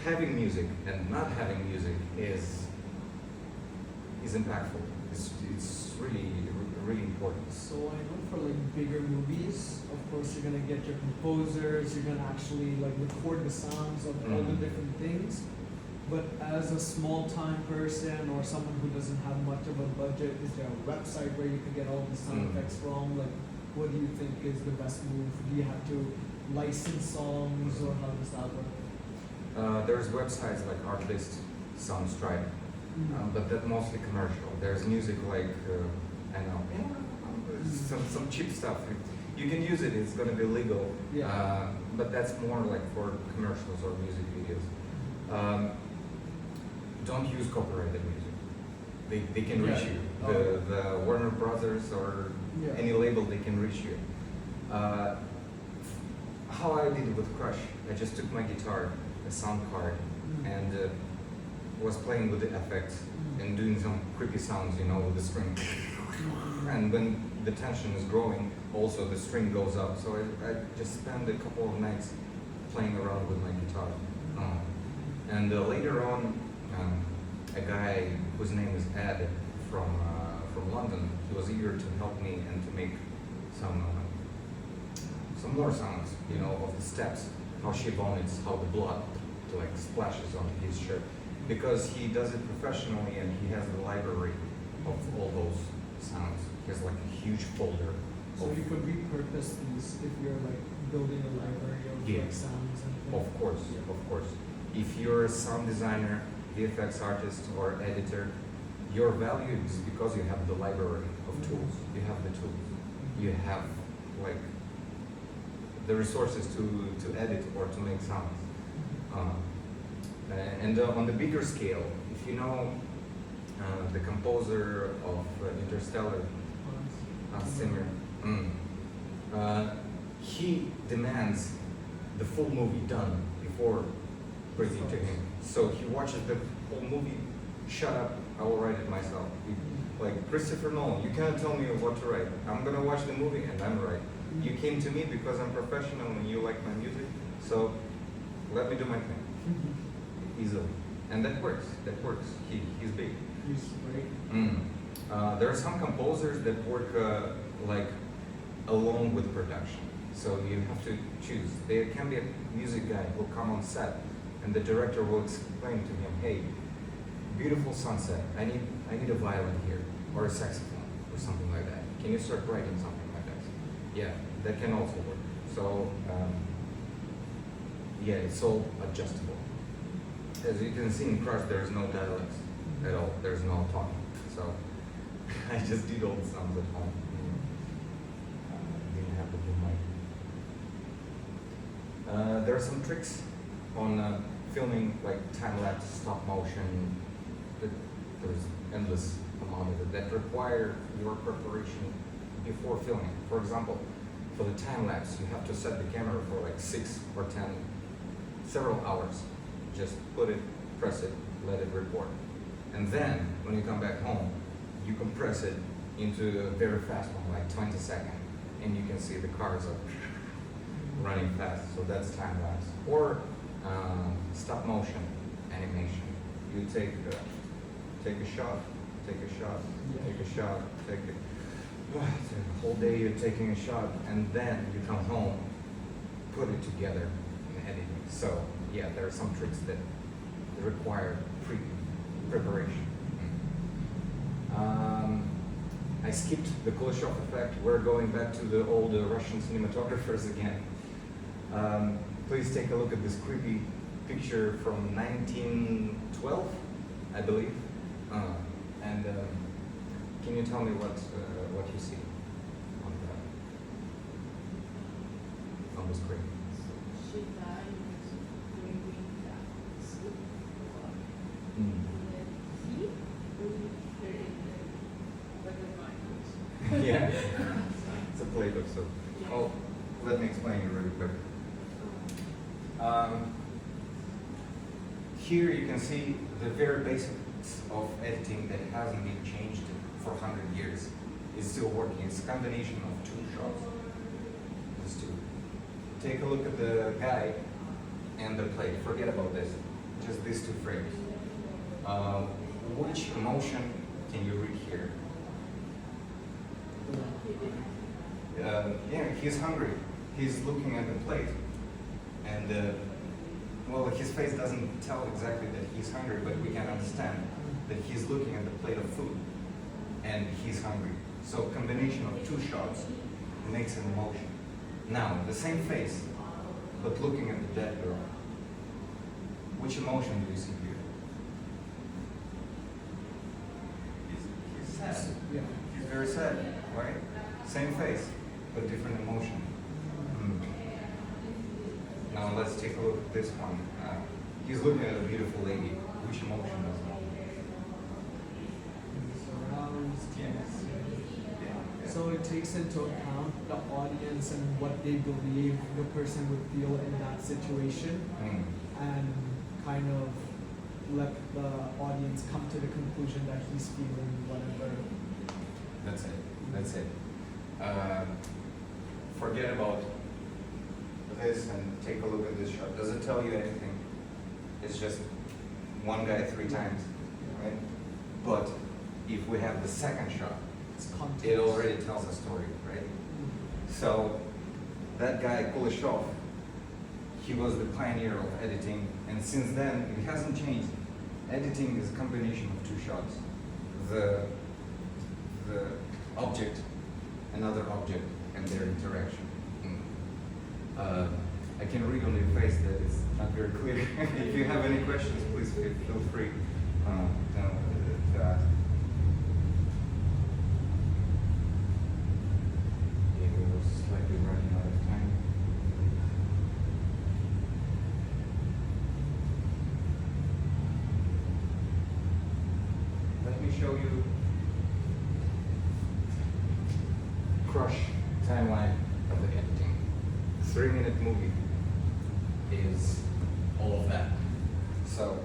having music and not having music is impactful. It's really important. So I know for like bigger movies, of course you're gonna get your composers, you're gonna actually like record the sounds of all the different things. But as a small time person or someone who doesn't have much of a budget, is there a website where you can get all the sound effects from? Like, what do you think is the best move? Do you have to license songs or how does that work? There's websites like Artlist, Soundstripe, but that mostly commercial. There's music like I know some cheap stuff. You can use it; it's going to be legal. Yeah. But that's more like for commercials or music videos. Don't use copyrighted music. They can reach you. The Warner Brothers or any label, they can reach you. How I did it with Crush, I just took my guitar, a sound card, and was playing with the effects and doing some creepy sounds, with the string. And when the tension is growing, also the string goes up. So I just spent a couple of nights playing around with my guitar. And later on, a guy whose name is Ed from London, he was eager to help me and to make some more sounds, of the steps, how she vomits, how the blood like splashes on his shirt, because he does it professionally and he has the library of all those sounds. He has like a huge folder. So you could repurpose these if you're like building a library of like sounds and things. Of course. If you're a sound designer, VFX artist, or editor, your value is because you have the library of tools. You have the tools. You have like the resources to edit or to make sounds. And on the bigger scale, if you know the composer of Interstellar, Hans Zimmer, he demands the full movie done before bringing to him. So he watches the whole movie, shut up, I will write it myself. Like Christopher Nolan, you can't tell me what to write. I'm gonna watch the movie and I'm right. You came to me because I'm professional and you like my music, so let me do my thing. Easily. And that works. He's big. He's great. There are some composers that work like alone with production. So you have to choose. There can be a music guy who will come on set and the director will explain to him, hey, beautiful sunset, I need a violin here, or a saxophone, or something like that. Can you start writing something like that? Yeah, that can also work. So, it's all adjustable. As you can see in Crush, there's no dialects at all. There's no talking. So, I just did all the sounds at home. Didn't have to do my. There are some tricks on filming, like time-lapse, stop motion. There's endless amount of it that require your preparation before filming. For example, for the time-lapse, you have to set the camera for like 6 or 10, several hours. Just put it, press it, let it record. And then, when you come back home, you compress it into a very fast one, like 20 seconds, and you can see the cars are running fast, so that's time-lapse. Or stop motion animation. You take a shot, take it. The whole day you're taking a shot, and then you come home, put it together in editing. So yeah, there are some tricks that require preparation. I skipped the Kuleshov effect. We're going back to the old Russian cinematographers again. Please take a look at this creepy picture from 1912, I believe. And can you tell me what you see on the the screen. She died drinking that soup. Mm. And then he put her in the like a vine. Yeah, it's a plate of soup. Oh, let me explain it really quick. Here you can see the very basics of editing that hasn't been changed for 100 years. It's still working. It's a combination of two shots. These two. Take a look at the guy and the plate. Forget about this. Just these two frames. Which emotion can you read here? Yeah, he's hungry. He's looking at the plate, and well, his face doesn't tell exactly that he's hungry, but we can understand that he's looking at the plate of food, and he's hungry. So, combination of two shots makes an emotion. Now, the same face, but looking at the dead girl. Which emotion do you see here? He's sad. Yeah. He's very sad, right? Same face, but different emotion. Now let's take a look at this one. He's looking at a beautiful lady. Which emotion does Aroused. Yes. Yeah. So it takes into account the audience and what they believe the person would feel in that situation, and kind of let the audience come to the conclusion that he's feeling whatever. That's it. That's it. Forget about this and take a look at this shot. Does it tell you anything? It's just one guy 3 times, right? But if we have the second shot, It's context. it already tells a story, right? So that guy Kuleshov, he was the pioneer of editing, and since then it hasn't changed. Editing is a combination of 2 shots. The object, another object, and their interaction. I can read on your face that it's not very clear. If you have any questions, please feel free to ask. Okay, we were slightly running out of time. Let me show you crush timeline of the editing. 3-minute movie is all of that. So,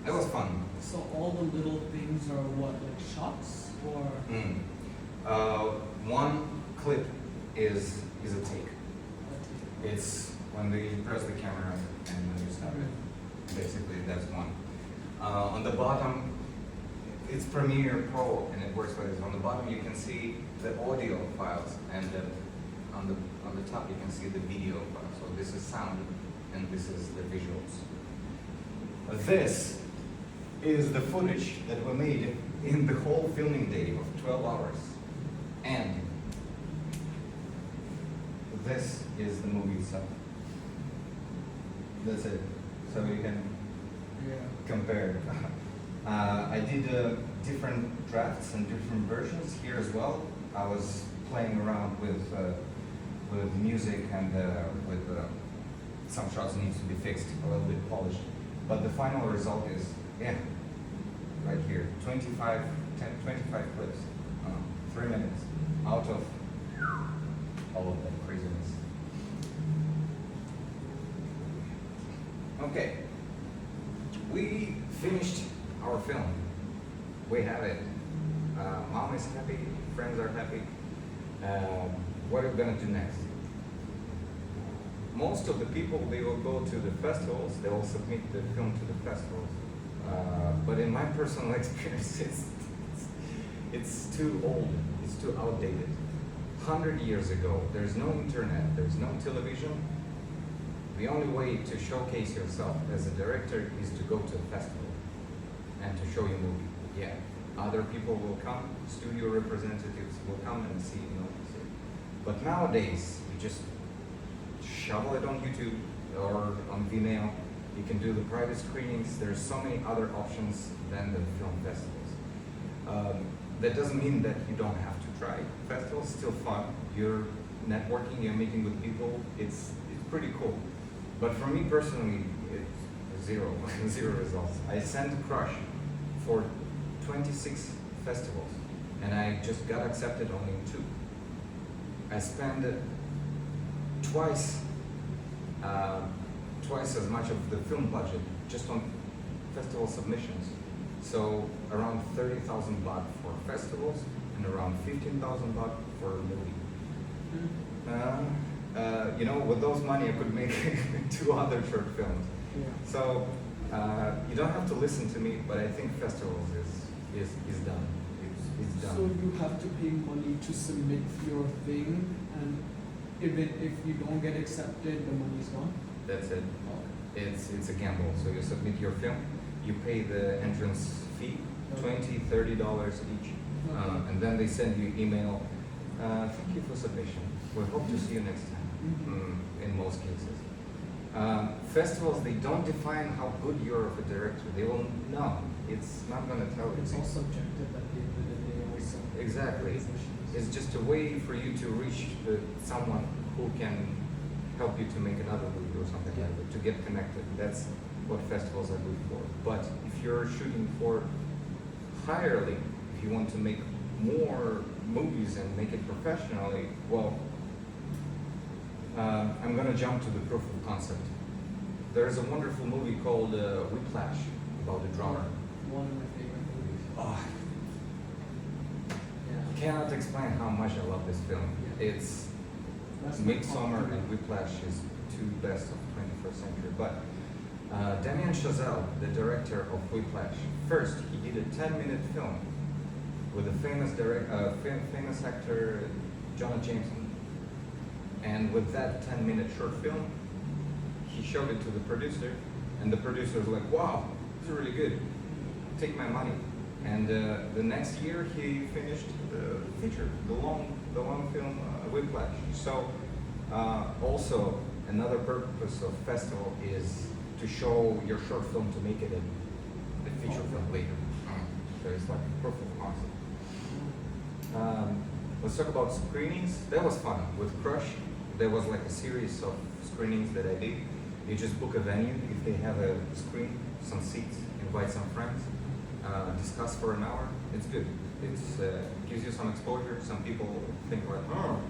it was fun. So all the little things are what, like shots or? One clip is a take. It's when you press the camera and when you stop it. Basically, that's one. On the bottom, it's Premiere Pro and it works like this. On the bottom, you can see the audio files, and on the top, you can see the video files. So this is sound, and this is the visuals. This is the footage that we made in the whole filming day of 12 hours, and this is the movie itself. That's it. So you can compare. I did different drafts and different versions here as well. I was playing around with music and with some shots needs to be fixed, a little bit polished. But the final result is, right here, 25 clips, 3 minutes out of all of that craziness. Okay, we finished our film. We have it. Mom is happy, friends are happy. What are we gonna do next? Most of the people, they will go to the festivals, they will submit the film to the festivals. But in my personal experience, it's too old, it's too outdated. 100 years ago, there's no internet, there's no television. The only way to showcase yourself as a director is to go to a festival and to show your movie. Yeah, other people will come, studio representatives will come and see, But nowadays, you just shovel it on YouTube or on Vimeo. You can do the private screenings. There's so many other options than the film festivals. That doesn't mean that you don't have to try. Festivals still fun. you're networking, you're meeting with people, it's pretty cool. But for me personally, it's zero, zero results. I sent Crush for 26 festivals, and I just got accepted only in 2. I spent twice as much of the film budget just on festival submissions. So around 30,000 baht for festivals and around 15,000 baht for a movie. You know, with those money I could make 2 other short films. Yeah. So you don't have to listen to me, but I think festivals is done. It's done. So you have to pay money to submit your thing, and even if you don't get accepted, the money's gone? That's it. Oh. It's a gamble. So you submit your film, you pay the entrance fee, Okay. $20, $30 each, Okay. and then they send you email. Thank you for submission. We hope to see you next time. In most cases, festivals, they don't define how good you're of a director. They will know. It's not going to tell you. It's all subjective at the end of the day also. Exactly. Positions. It's just a way for you to reach someone who can help you to make another movie or something like that, to get connected. That's what festivals are good for. But if you're shooting for hirely, if you want to make more movies and make it professionally, well, I'm going to jump to the proof of concept. There's a wonderful movie called Whiplash about a drummer. One of my favorite movies. Oh, Yeah. cannot explain how much I love this film. Yeah. It's That's my Midsummer top and Whiplash is 2 best of 21st century. But Damien Chazelle, the director of Whiplash, first he did a 10-minute film with a famous actor Jonah Jameson. And with that 10-minute short film, he showed it to the producer, and the producer was like, "Wow, this is really good. Take my money." And the next year, he finished the feature, the long film Whiplash. So also another purpose of festival is to show your short film to make it a feature film later. So it's like a proof of concept. Let's talk about screenings. That was fun with Crush. There was like a series of screenings that I did. You just book a venue if they have a screen, some seats, invite some friends, discuss for an hour. It's good. It gives you some exposure. Some people think like, "Oh,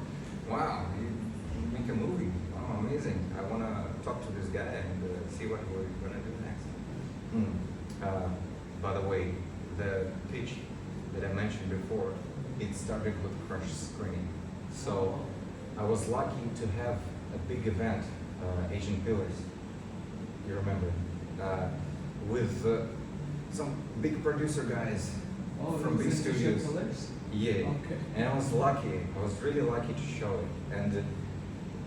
wow, you make a movie. Oh, amazing. I want to talk to this guy and see what we're going to do next." By the way, the pitch that I mentioned before, it started with Crush screening. So I was lucky to have a big event, Asian Pillars, you remember, with some big producer guys Oh, from big those studios. Pillars? Yeah, Okay. and I was lucky. I was really lucky to show it,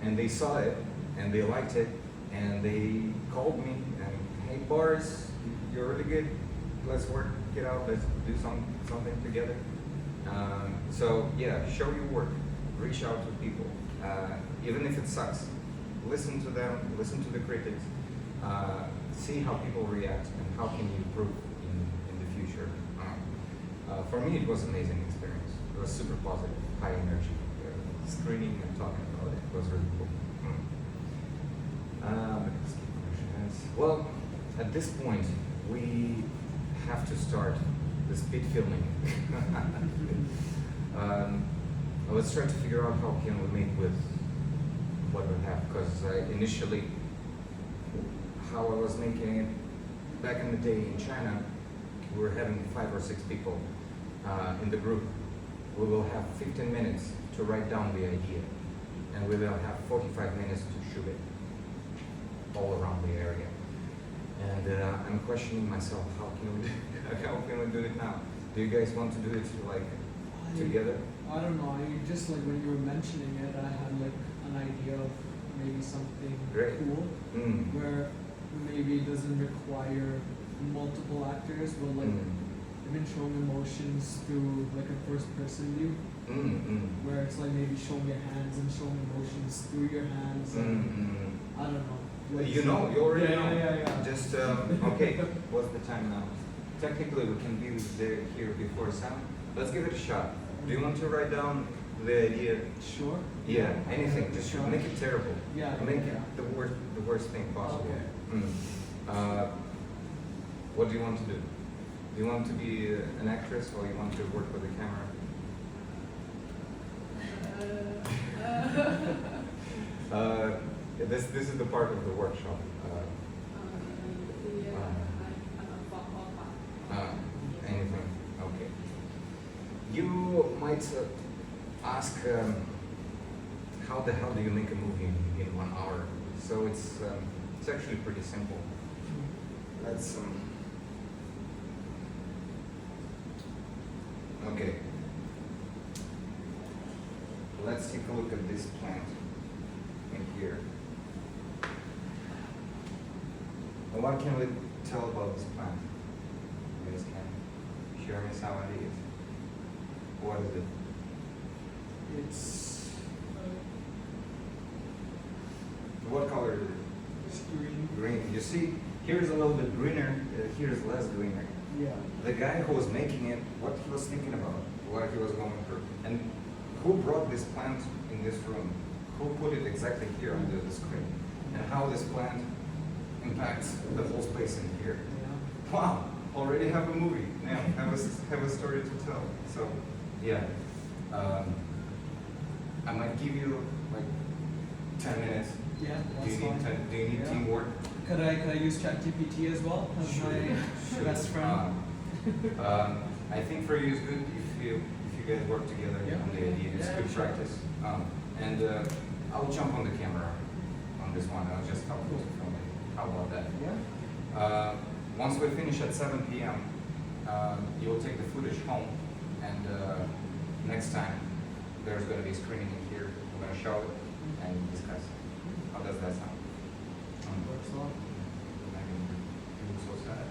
and they saw it, and they liked it, and they called me and, "Hey Boris, you're really good. Let's work it out. Let's do something together." So yeah, show your work. Reach out to people, even if it sucks. Listen to them. Listen to the critics. See how people react and how can you improve in the future. For me, it was an amazing experience. It was super positive, high energy. Screening and talking about it was really cool. Let's keep questions. Well, at this point, we have to start the speed filming. Let's try to figure out how can we make with what we have, because initially, how I was making it back in the day in China, we were having 5 or 6 people in the group. We will have 15 minutes to write down the idea, and we will have 45 minutes to shoot it all around the area. And I'm questioning myself, how can we do it now? Do you guys want to do it like together? I don't know. I just like when you were mentioning it, I had like an idea of maybe something Great. cool where maybe it doesn't require multiple actors, but like even showing emotions through like a first person view, where it's like maybe showing your hands and showing emotions through your hands. And, I don't know. Like, You know, you already know. Yeah. Just, okay, what's the time now? Technically, we can be there here before 7. Let's give it a shot. Do you want to write down the idea? Sure. Yeah, anything. Just Sure. make it terrible. Yeah, Make yeah. it the worst thing possible. Okay. What do you want to do? Do you want to be an actress or you want to work with a camera? This is the part of the workshop. Anything. Okay. You might ask, how the hell do you make a movie in 1 hour? So it's actually pretty simple. Let's okay. Let's take a look at this plant in here. And what can we tell about this plant? You guys can share me some ideas. What is it? It's What color is it? green. Green. You see, here's a little bit greener, here's less greener. Yeah. The guy who was making it, what he was thinking about, what he was going through, and who brought this plant in this room, who put it exactly here under the screen, and how this plant impacts the whole space in here. Yeah. Wow, already have a movie now, have a story to tell. So, yeah, I might give you like 10 minutes. Yeah, Do that's you need fine. do you need Yeah. teamwork? Could I use ChatGPT as well as Sure, my sure. best friend? I think for you is good if you guys work together Yeah. on the idea. It's Yeah, good sure. practice. And I'll jump on the camera on this one. I'll just help you to film it. How about that? Yeah. Once we finish at 7 p.m., you'll take the footage home, and next time there's going to be a screening in here. We're going to show it and discuss. How does that sound? Works well. I mean, you look so sad.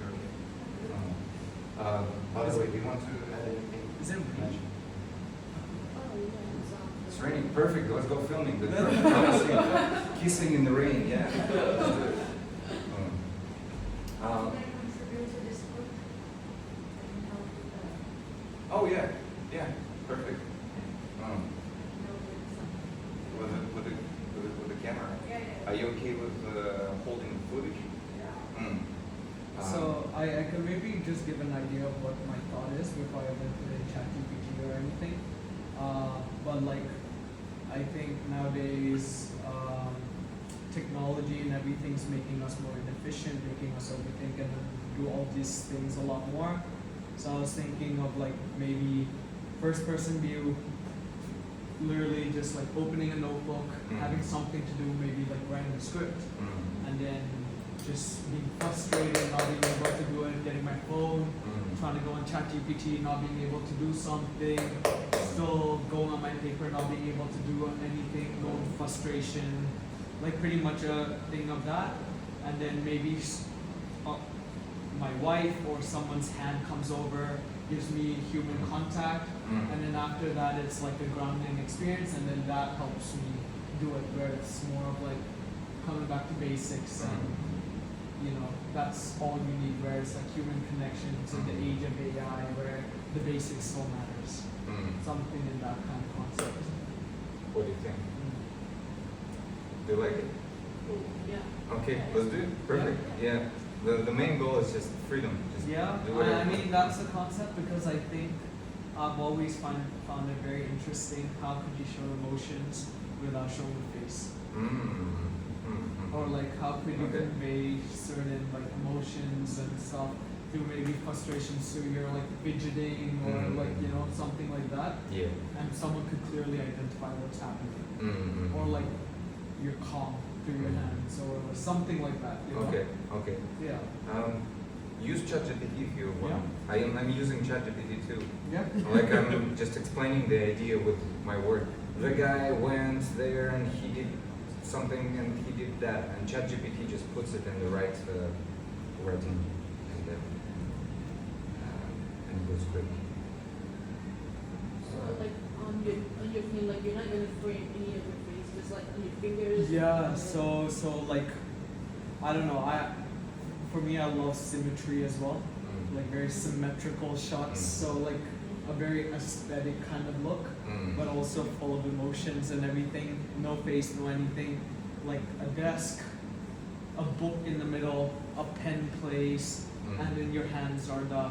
You're okay. By the way, do you want to add anything? Is it Mention? Oh, It's raining. Perfect. Let's go filming. The perfect drama scene. Kissing in the rain. Yeah. Let's do it. Oh yeah. Yeah. Perfect. With the camera. Are you okay with holding footage? Mm. So I can maybe just give an idea of what my thought is before I went to ChatGPT or anything. But like, I think nowadays technology and everything's making us more inefficient, making us overthink and do all these things a lot more. So I was thinking of like maybe first person view, literally just like opening a notebook, having something to do, maybe like writing a script, and then just being frustrated, not being able to do it, getting my phone, trying to go on ChatGPT, not being able to do something, still going on my paper, not being able to do anything, going frustration, like pretty much a thing of that, and then maybe my wife or someone's hand comes over, gives me human contact, and then after that it's like a grounding experience, and then that helps me do it, where it's more of like coming back to basics, and you know, that's all you need, where it's like human connection to the age of AI, where the basics still matters. Something in that kind of concept. What do you think? Do you like it? Yeah. Okay, let's do it. Perfect. Yeah. The main goal is just freedom. Just Yeah, do whatever. I mean that's the concept, because I think I've always found it very interesting. How could you show emotions without showing the face? Or like how could you Okay. convey certain like emotions and stuff through maybe frustrations through your like fidgeting or like, you know, something like that, Yeah. and someone could clearly identify what's happening. Or like you're calm through your hands or something like that, you know? Okay. Okay. Yeah. Use ChatGPT if you want. I'm using ChatGPT too. Yeah. Like I'm just explaining the idea with my word. The guy went there and he did something and he did that, and ChatGPT just puts it in the right writing and goes quick. So like on your phone, like you're not gonna frame any of your face, just like on your fingers. Yeah, so like I don't know, for me I love symmetry as well. Like very symmetrical shots. So like a very aesthetic kind of look, Mm. but also full of emotions and everything. No face, no anything. Like a desk, a book in the middle, a pen place, Mm. and in your hands are the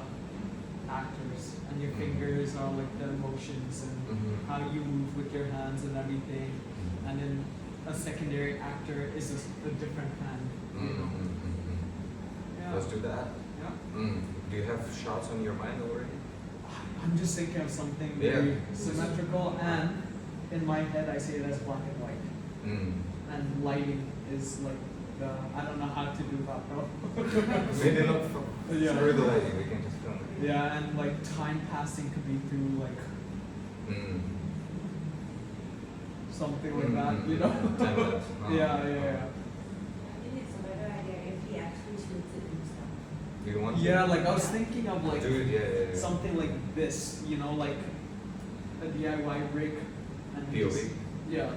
actors, and your Mm. fingers are like the emotions and Mhm. how you move with your hands and everything. And then a secondary actor is a different hand, you know. Yeah. Let's do that. Yeah. Do you have shots on your mind already? I'm just thinking of something Yeah. very symmetrical, and in my head I see it as black and white. Mm. And lighting is like the, I don't know how to do that though. Maybe not Yeah. through the lighting, we can just film it. Yeah, and like time passing could be through like Mm. something like that, you know? 10 minutes. Yeah, yeah, yeah. I think it's a better idea if he actually shoots it himself. Do you want Yeah, to? like I was thinking of like Dude, yeah. something like this, you know, like a DIY rig and POV? just- yeah.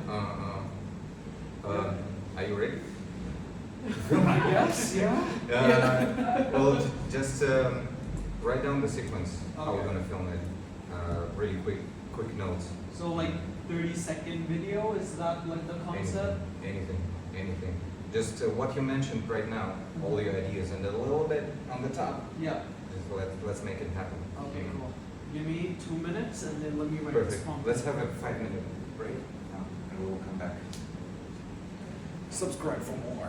Are you ready? I guess, yeah. Well, just write down the sequence, how we're Okay. gonna film it. Really quick notes. So like 30-second video, is that like the concept? Anything. Just what you mentioned right now, all your ideas, and a little bit on the top. Yeah. Just let's make it happen. Okay, cool. Give me 2 minutes and then let me write this Perfect. prompt. Let's have a 5-minute break, and we'll come back. Subscribe for more.